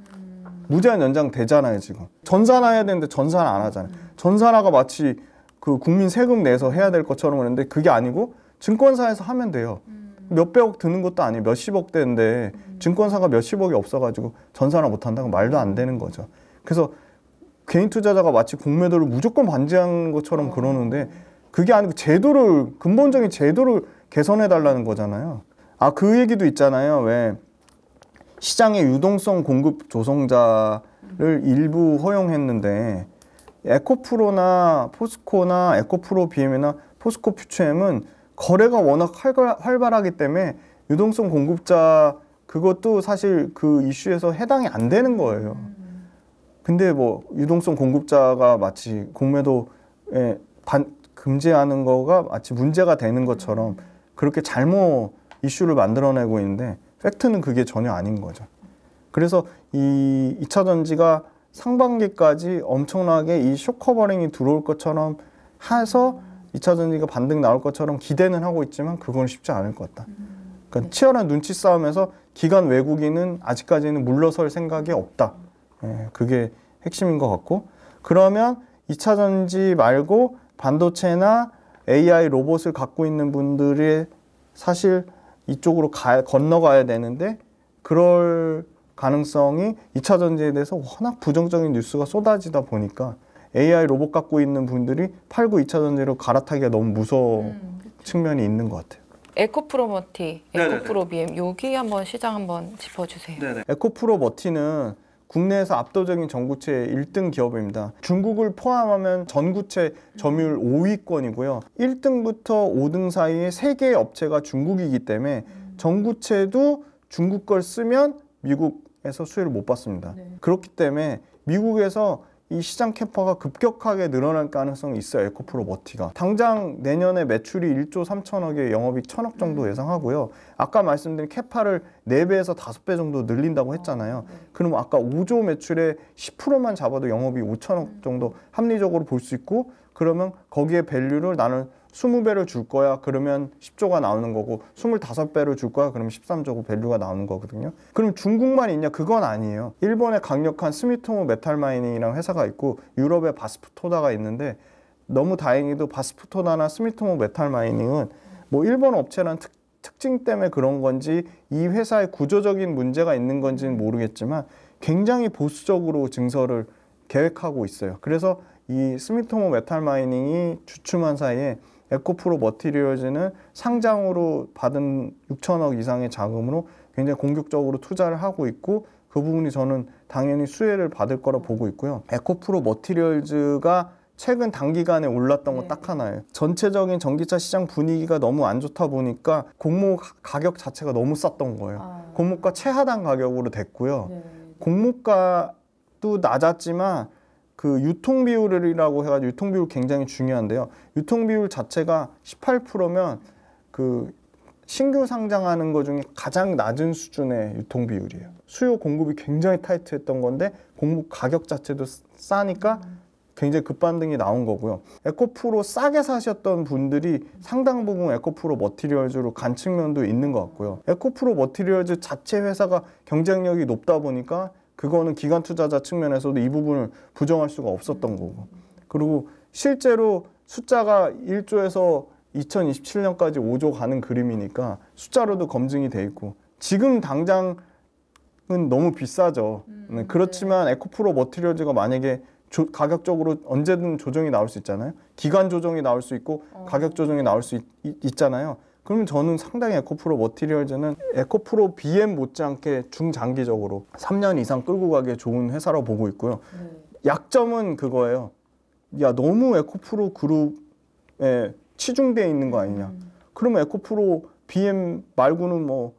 무제한 연장 되잖아요, 지금. 전산화 해야 되는데 전산화 안 하잖아요. 전산화가 마치 그 국민 세금 내서 해야 될 것처럼 하는데 그게 아니고 증권사에서 하면 돼요. 몇백억 드는 것도 아니에요. 몇십억 대인데 증권사가 몇십억이 없어가지고 전산화 못한다고 말도 안 되는 거죠. 그래서 개인 투자자가 마치 공매도를 무조건 반대한 것처럼 그러는데 그게 아니고 제도를 근본적인 제도를 개선해 달라는 거잖아요. 아, 그 얘기도 있잖아요. 왜 시장의 유동성 공급 조성자를 일부 허용했는데 에코프로나 포스코나 에코프로 BM이나 포스코 퓨처엠은 거래가 워낙 활발하기 때문에 유동성 공급자 그것도 사실 그 이슈에서 해당이 안 되는 거예요. 근데 뭐 유동성 공급자가 마치 공매도에 금지하는 거가 마치 문제가 되는 것처럼 그렇게 잘못 이슈를 만들어내고 있는데 팩트는 그게 전혀 아닌 거죠. 그래서 이 2차 전지가 상반기까지 엄청나게 이 쇼커버링이 들어올 것처럼 해서 2차 전지가 반등 나올 것처럼 기대는 하고 있지만 그건 쉽지 않을 것 같다. 그러니까 치열한 눈치 싸움에서 기관 외국인은 아직까지는 물러설 생각이 없다. 예, 그게 핵심인 것 같고, 그러면 2차 전지 말고 반도체나 AI 로봇을 갖고 있는 분들이 사실 이쪽으로 건너가야 되는데 그럴 가능성이 2차 전지에 대해서 워낙 부정적인 뉴스가 쏟아지다 보니까 AI 로봇 갖고 있는 분들이 팔고 2차 전지로 갈아타기가 너무 무서운 측면이 있는 것 같아요. 에코프로 머티, 에코프로 BM 여기 한번 시장 한번 짚어주세요. 네네. 에코프로 머티는 국내에서 압도적인 전구체 1등 기업입니다. 중국을 포함하면 전구체 점유율 5위권이고요. 1등부터 5등 사이에 3개의 업체가 중국이기 때문에 전구체도 중국 걸 쓰면 미국에서 수혜를 못 받습니다. 네. 그렇기 때문에 미국에서 이 시장 캐파가 급격하게 늘어날 가능성이 있어요. 에코프로 머티가. 당장 내년에 매출이 1조 3천억에 영업이익 1,000억 정도 예상하고요. 아까 말씀드린 캐파를 4배에서 5배 정도 늘린다고 했잖아요. 그럼 아까 5조 매출에 10%만 잡아도 영업이익 5천억 정도 합리적으로 볼 수 있고, 그러면 거기에 밸류를 나는 20배를 줄 거야. 그러면 10조가 나오는 거고, 25배를 줄 거야. 그러면 13조고 밸류가 나오는 거거든요. 그럼 중국만 있냐? 그건 아니에요. 일본에 강력한 스미토모 메탈마이닝이라는 회사가 있고, 유럽에 바스프토다가 있는데, 너무 다행히도 바스프토다나 스미토모 메탈마이닝은 뭐 일본 업체란 특징 때문에 그런 건지 이 회사의 구조적인 문제가 있는 건지는 모르겠지만 굉장히 보수적으로 증설을 계획하고 있어요. 그래서 이 스미토모 메탈마이닝이 주춤한 사이에 에코프로 머티리얼즈는 상장으로 받은 6천억 이상의 자금으로 굉장히 공격적으로 투자를 하고 있고, 그 부분이 저는 당연히 수혜를 받을 거라 보고 있고요. 에코프로 머티리얼즈가 최근 단기간에 올랐던 건 딱 하나예요. 전체적인 전기차 시장 분위기가 너무 안 좋다 보니까 공모 가격 자체가 너무 쌌던 거예요. 공모가 최하단 가격으로 됐고요. 공모가도 낮았지만 그 유통 비율이라고 해가지고 유통 비율 굉장히 중요한데요. 유통 비율 자체가 18%면 그 신규 상장하는 것 중에 가장 낮은 수준의 유통 비율이에요. 수요 공급이 굉장히 타이트했던 건데 공모 가격 자체도 싸니까 굉장히 급반등이 나온 거고요. 에코프로 싸게 사셨던 분들이 상당 부분 에코프로 머티리얼즈로 간 측면도 있는 것 같고요. 에코프로 머티리얼즈 자체 회사가 경쟁력이 높다 보니까 그거는 기관 투자자 측면에서도 이 부분을 부정할 수가 없었던 거고, 그리고 실제로 숫자가 1조에서 2027년까지 5조 가는 그림이니까 숫자로도 검증이 돼 있고, 지금 당장은 너무 비싸죠. 그렇지만 에코프로 머티리얼즈가 만약에 가격적으로 언제든 조정이 나올 수 있잖아요. 기간 조정이 나올 수 있고 가격 조정이 나올 수 있잖아요. 그러면 저는 상당히 에코프로 머티리얼즈는 에코프로 BM 못지않게 중장기적으로 3년 이상 끌고 가기에 좋은 회사라고 보고 있고요. 약점은 그거예요. 야, 너무 에코프로 그룹에 치중되어 있는 거 아니냐. 그러면 에코프로 BM 말고는 뭐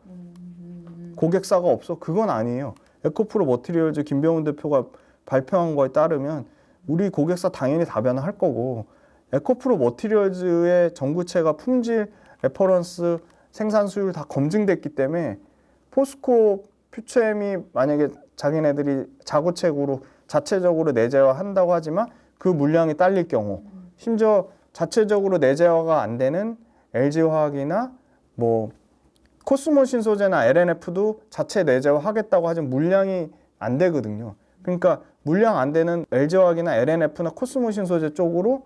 고객사가 없어? 그건 아니에요. 에코프로 머티리얼즈 김병훈 대표가 발표한 거에 따르면 우리 고객사 당연히 다변화할 거고, 에코프로 머티리얼즈의 전구체가 품질, 레퍼런스, 생산 수율 다 검증됐기 때문에 포스코 퓨처엠이 만약에 자기네들이 자구책으로 자체적으로 내재화 한다고 하지만 그 물량이 딸릴 경우, 심지어 자체적으로 내재화가 안 되는 LG화학이나 뭐 코스모 신소재나 LNF도 자체 내재화 하겠다고 하지만 물량이 안 되거든요. 그러니까 물량 안 되는 LG화학이나 LNF나 코스모 신소재 쪽으로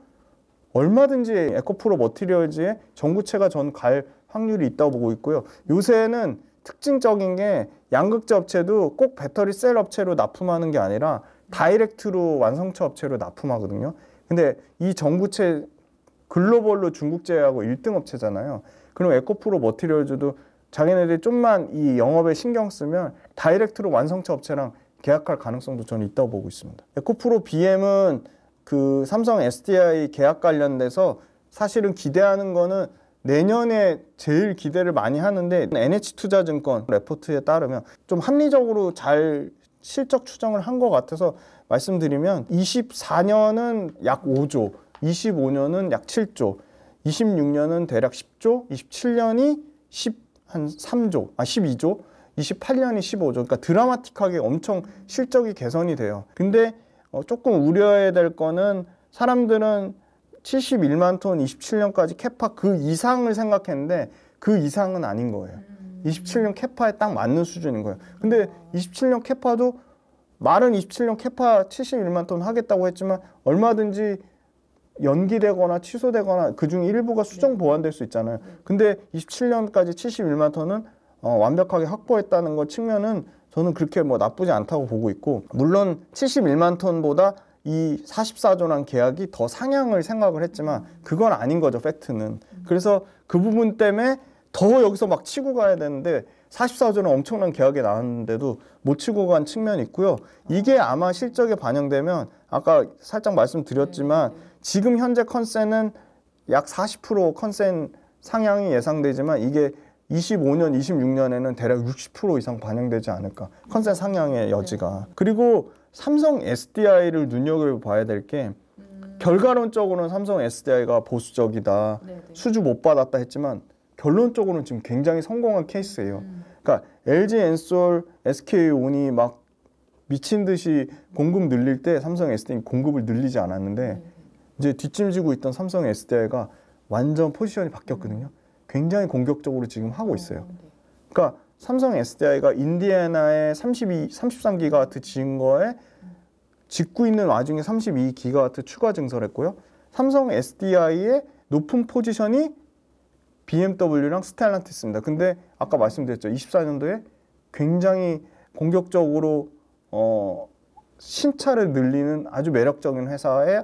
얼마든지 에코프로 머티리얼즈의 전구체가 전 갈 확률이 있다고 보고 있고요. 요새는 특징적인 게 양극재 업체도 꼭 배터리 셀 업체로 납품하는 게 아니라 다이렉트로 완성차 업체로 납품하거든요. 근데 이 정부채 글로벌로 중국제하고 1등 업체잖아요. 그럼 에코프로 머티리얼즈도 자기네들이 좀만 이 영업에 신경 쓰면 다이렉트로 완성차 업체랑 계약할 가능성도 저는 있다고 보고 있습니다. 에코프로 BM은 그 삼성 SDI 계약 관련돼서 사실은 기대하는 거는 내년에 제일 기대를 많이 하는데 NH투자증권 레포트에 따르면 좀 합리적으로 잘 실적 추정을 한 것 같아서 말씀드리면 24년은 약 5조, 25년은 약 7조, 26년은 대략 10조, 27년이 12조, 28년이 15조. 그러니까 드라마틱하게 엄청 실적이 개선이 돼요. 근데 조금 우려해야 될 거는 사람들은 71만 톤 27년까지 캐파 그 이상을 생각했는데 그 이상은 아닌 거예요. 27년 캐파에 딱 맞는 수준인 거예요. 근데 27년 캐파도 말은 27년 캐파 71만 톤 하겠다고 했지만 얼마든지 연기되거나 취소되거나 그중 일부가 수정 보완될 수 있잖아요. 근데 27년까지 71만 톤은 완벽하게 확보했다는 것 측면은 저는 그렇게 뭐 나쁘지 않다고 보고 있고, 물론 71만 톤보다 이 44조란 계약이 더 상향을 생각을 했지만 그건 아닌 거죠, 팩트는. 그래서 그 부분 때문에 더 여기서 막 치고 가야 되는데 44조는 엄청난 계약이 나왔는데도 못 치고 간 측면이 있고요. 이게 아마 실적에 반영되면 아까 살짝 말씀드렸지만 지금 현재 컨센은 약 40% 컨센 상향이 예상되지만 이게 25년, 26년에는 대략 60% 이상 반영되지 않을까. 컨센 상향의 여지가. 그리고 삼성 SDI를 눈여겨봐야 될 게 결과론적으로는 삼성 SDI가 보수적이다. 수주 못 받았다 했지만 결론적으로는 지금 굉장히 성공한 케이스예요. 그러니까 LG 엔솔, SK온이 막 미친 듯이 공급 늘릴 때 삼성 SDI는 공급을 늘리지 않았는데 이제 뒷짐지고 있던 삼성 SDI가 완전 포지션이 바뀌었거든요. 굉장히 공격적으로 지금 하고 있어요. 그러니까 삼성 SDI가 인디애나에 33기가와트 지은 거에 짓고 있는 와중에 32기가와트 추가 증설했고요. 삼성 SDI의 높은 포지션이 BMW랑 스텔란티스입니다. 근데 아까 말씀드렸죠. 24년도에 굉장히 공격적으로 신차를 늘리는 아주 매력적인 회사에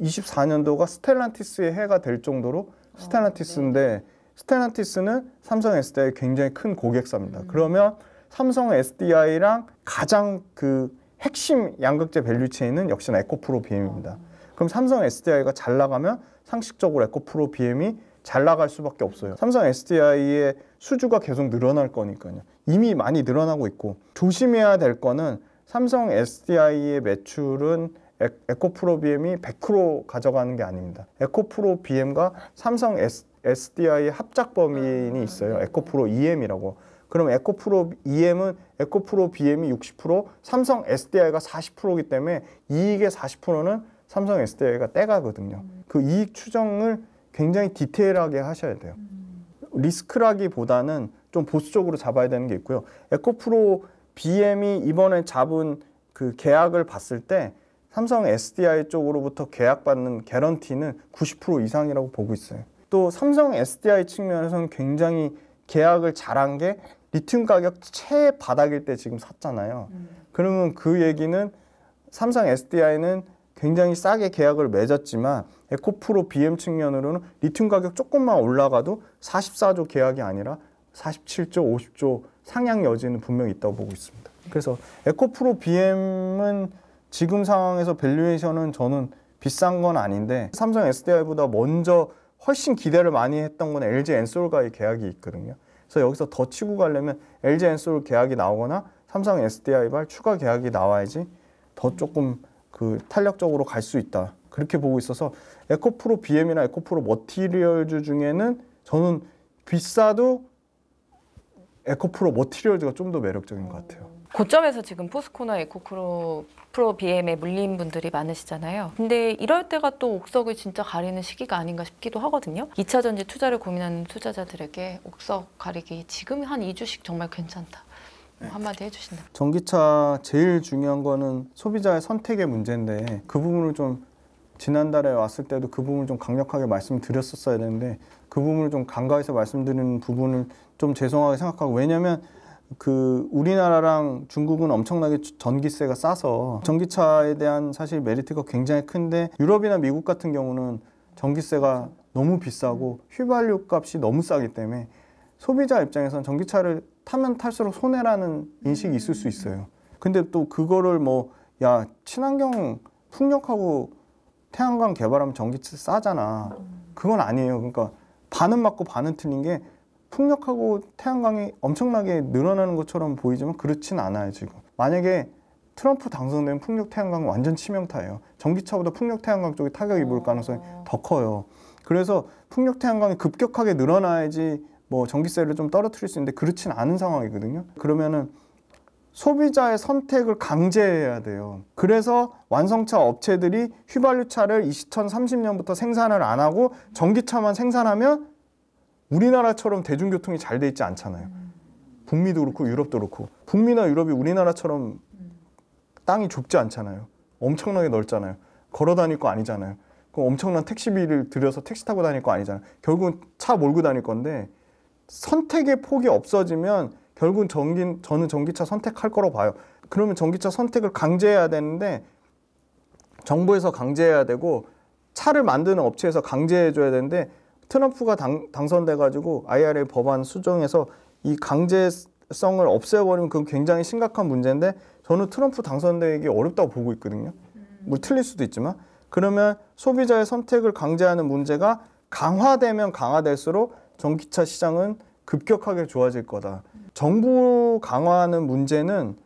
24년도가 스텔란티스의 해가 될 정도로 스텔란티스인데 스텔란티스는 삼성 SDI의 굉장히 큰 고객사입니다. 그러면 삼성 SDI랑 가장 그 핵심 양극재 밸류체인은 역시나 에코프로 BM입니다. 그럼 삼성 SDI가 잘 나가면 상식적으로 에코프로 BM이 잘 나갈 수밖에 없어요. 삼성 SDI의 수주가 계속 늘어날 거니까요. 이미 많이 늘어나고 있고 조심해야 될 거는 삼성 SDI의 매출은 에코프로 BM이 100% 가져가는 게 아닙니다. 에코프로 BM과 삼성 SDI의 합작 범인이 있어요. 에코프로 EM이라고. 그럼 에코프로 EM은 에코프로 BM이 60%, 삼성 SDI가 40%이기 때문에 이익의 40%는 삼성 SDI가 떼가거든요. 그 이익 추정을 굉장히 디테일하게 하셔야 돼요. 리스크라기보다는 좀 보수적으로 잡아야 되는 게 있고요. 에코프로 BM이 이번에 잡은 그 계약을 봤을 때 삼성 SDI 쪽으로부터 계약받는 개런티는 90% 이상이라고 보고 있어요. 또 삼성 SDI 측면에서는 굉장히 계약을 잘한 게 리튬 가격 최바닥일 때 지금 샀잖아요. 그러면 그 얘기는 삼성 SDI는 굉장히 싸게 계약을 맺었지만 에코프로 BM 측면으로는 리튬 가격 조금만 올라가도 44조 계약이 아니라 47조, 50조 상향 여지는 분명히 있다고 보고 있습니다. 그래서 에코프로 BM은 지금 상황에서 밸류에이션은 저는 비싼 건 아닌데 삼성 SDI보다 먼저 훨씬 기대를 많이 했던 건 LG 엔솔과의 계약이 있거든요. 그래서 여기서 더 치고 가려면 LG 엔솔 계약이 나오거나 삼성 SDI발 추가 계약이 나와야지 더 조금 그 탄력적으로 갈 수 있다. 그렇게 보고 있어서 에코프로 BM이나 에코프로 머티리얼즈 중에는 저는 비싸도 에코프로 머티리얼즈가 좀 더 매력적인 것 같아요. 고점에서 지금 포스코나 에코프로 BM에 물린 분들이 많으시잖아요. 근데 이럴 때가 또 옥석을 진짜 가리는 시기가 아닌가 싶기도 하거든요. 2차 전지 투자를 고민하는 투자자들에게 옥석 가리기 지금 한 2주씩 정말 괜찮다. 한마디 해주신다. 전기차 제일 중요한 거는 소비자의 선택의 문제인데 그 부분을 좀 지난달에 왔을 때도 그 부분을 좀 강력하게 말씀드렸었어야 되는데 그 부분을 좀 간과해서 말씀드리는 부분을 좀 죄송하게 생각하고, 왜냐면 우리나라랑 중국은 엄청나게 전기세가 싸서 전기차에 대한 사실 메리트가 굉장히 큰데 유럽이나 미국 같은 경우는 전기세가 너무 비싸고 휘발유 값이 너무 싸기 때문에 소비자 입장에서는 전기차를 타면 탈수록 손해라는 인식이 있을 수 있어요. 근데 또 그거를 야, 친환경 풍력하고 태양광 개발하면 전기차 싸잖아. 그건 아니에요. 그러니까 반은 맞고 반은 틀린 게 풍력하고 태양광이 엄청나게 늘어나는 것처럼 보이지만 그렇진 않아요, 지금. 만약에 트럼프 당선되면 풍력 태양광은 완전 치명타예요. 전기차보다 풍력 태양광 쪽에 타격이 입을 가능성이 더 커요. 그래서 풍력 태양광이 급격하게 늘어나야지 전기세를 좀 떨어뜨릴 수 있는데 그렇진 않은 상황이거든요. 그러면은 소비자의 선택을 강제해야 돼요. 그래서 완성차 업체들이 휘발유차를 2030년부터 생산을 안 하고 전기차만 생산하면 우리나라처럼 대중교통이 잘 돼 있지 않잖아요. 북미도 그렇고 유럽도 그렇고. 북미나 유럽이 우리나라처럼 땅이 좁지 않잖아요. 엄청나게 넓잖아요. 걸어 다닐 거 아니잖아요. 그럼 엄청난 택시비를 들여서 택시 타고 다닐 거 아니잖아요. 결국은 차 몰고 다닐 건데 선택의 폭이 없어지면 결국은 저는 전기차 선택할 거라고 봐요. 그러면 전기차 선택을 강제해야 되는데 정부에서 강제해야 되고 차를 만드는 업체에서 강제해줘야 되는데 트럼프가 당선돼가지고 IRA 법안 수정해서 이 강제성을 없애버리면 그건 굉장히 심각한 문제인데 저는 트럼프 당선되기 어렵다고 보고 있거든요. 틀릴 수도 있지만 그러면 소비자의 선택을 강제하는 문제가 강화되면 강화될수록 전기차 시장은 급격하게 좋아질 거다. 정부 강화하는 문제는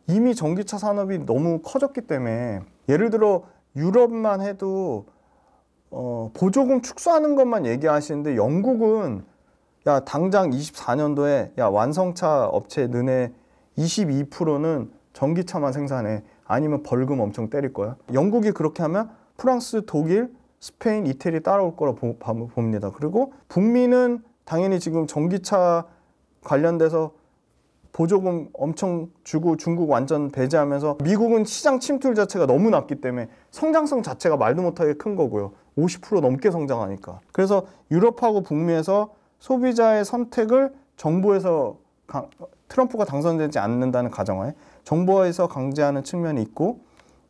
이미 전기차 산업이 너무 커졌기 때문에 예를 들어 유럽만 해도 보조금 축소하는 것만 얘기하시는데 영국은 야 당장 24년도에 야 완성차 업체 너네 22%는 전기차만 생산해. 아니면 벌금 엄청 때릴 거야. 영국이 그렇게 하면 프랑스, 독일, 스페인, 이태리 따라올 거라고 봅니다. 그리고 북미는 당연히 지금 전기차 관련돼서 보조금 엄청 주고 중국 완전 배제하면서 미국은 시장 침투율 자체가 너무 낮기 때문에 성장성 자체가 말도 못하게 큰 거고요. 50% 넘게 성장하니까. 그래서 유럽하고 북미에서 소비자의 선택을 정부에서 트럼프가 당선되지 않는다는 가정하에 정부에서 강제하는 측면이 있고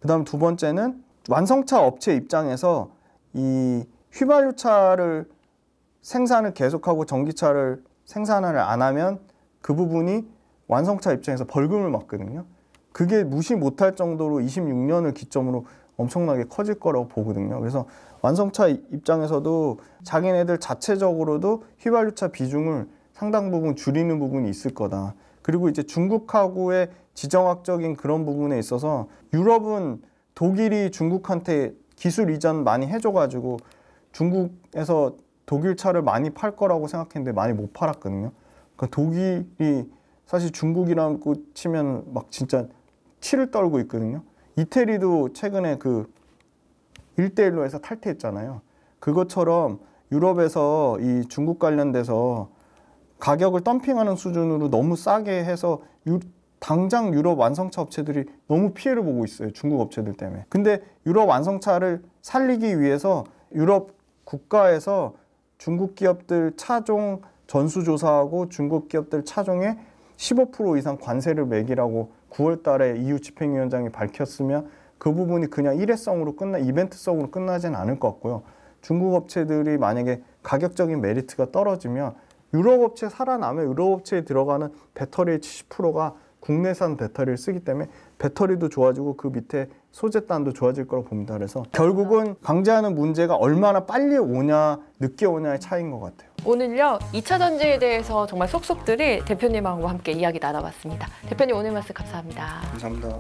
그다음 두 번째는 완성차 업체 입장에서 이 휘발유차를 생산을 계속하고 전기차를 생산을 안 하면 그 부분이 완성차 입장에서 벌금을 맞거든요. 그게 무시 못할 정도로 26년을 기점으로 엄청나게 커질 거라고 보거든요. 그래서 완성차 입장에서도 자기네들 자체적으로도 휘발유차 비중을 상당 부분 줄이는 부분이 있을 거다. 그리고 이제 중국하고의 지정학적인 그런 부분에 있어서 유럽은 독일이 중국한테 기술 이전 많이 해줘가지고 중국에서 독일 차를 많이 팔 거라고 생각했는데 많이 못 팔았거든요. 그러니까 독일이 사실 중국이라고 치면 막 진짜 치를 떨고 있거든요. 이태리도 최근에 그 1대1로 해서 탈퇴했잖아요. 그것처럼 유럽에서 이 중국 관련돼서 가격을 덤핑하는 수준으로 너무 싸게 해서 당장 유럽 완성차 업체들이 너무 피해를 보고 있어요. 중국 업체들 때문에. 근데 유럽 완성차를 살리기 위해서 유럽 국가에서 중국 기업들 차종 전수조사하고 중국 기업들 차종에 15% 이상 관세를 매기라고 9월 달에 EU 집행위원장이 밝혔으면 그 부분이 그냥 일회성으로 이벤트성으로 끝나진 않을 것 같고요. 중국 업체들이 만약에 가격적인 메리트가 떨어지면 유럽 업체 살아나면 유럽 업체에 들어가는 배터리의 70%가 국내산 배터리를 쓰기 때문에 배터리도 좋아지고 그 밑에 소재단도 좋아질 거라고 봅니다. 그래서 결국은 강제하는 문제가 얼마나 빨리 오냐 늦게 오냐의 차이인 것 같아요. 오늘요 2차 전지에 대해서 정말 속속들이 대표님하고 함께 이야기 나눠봤습니다. 대표님 오늘 말씀 감사합니다. 감사합니다.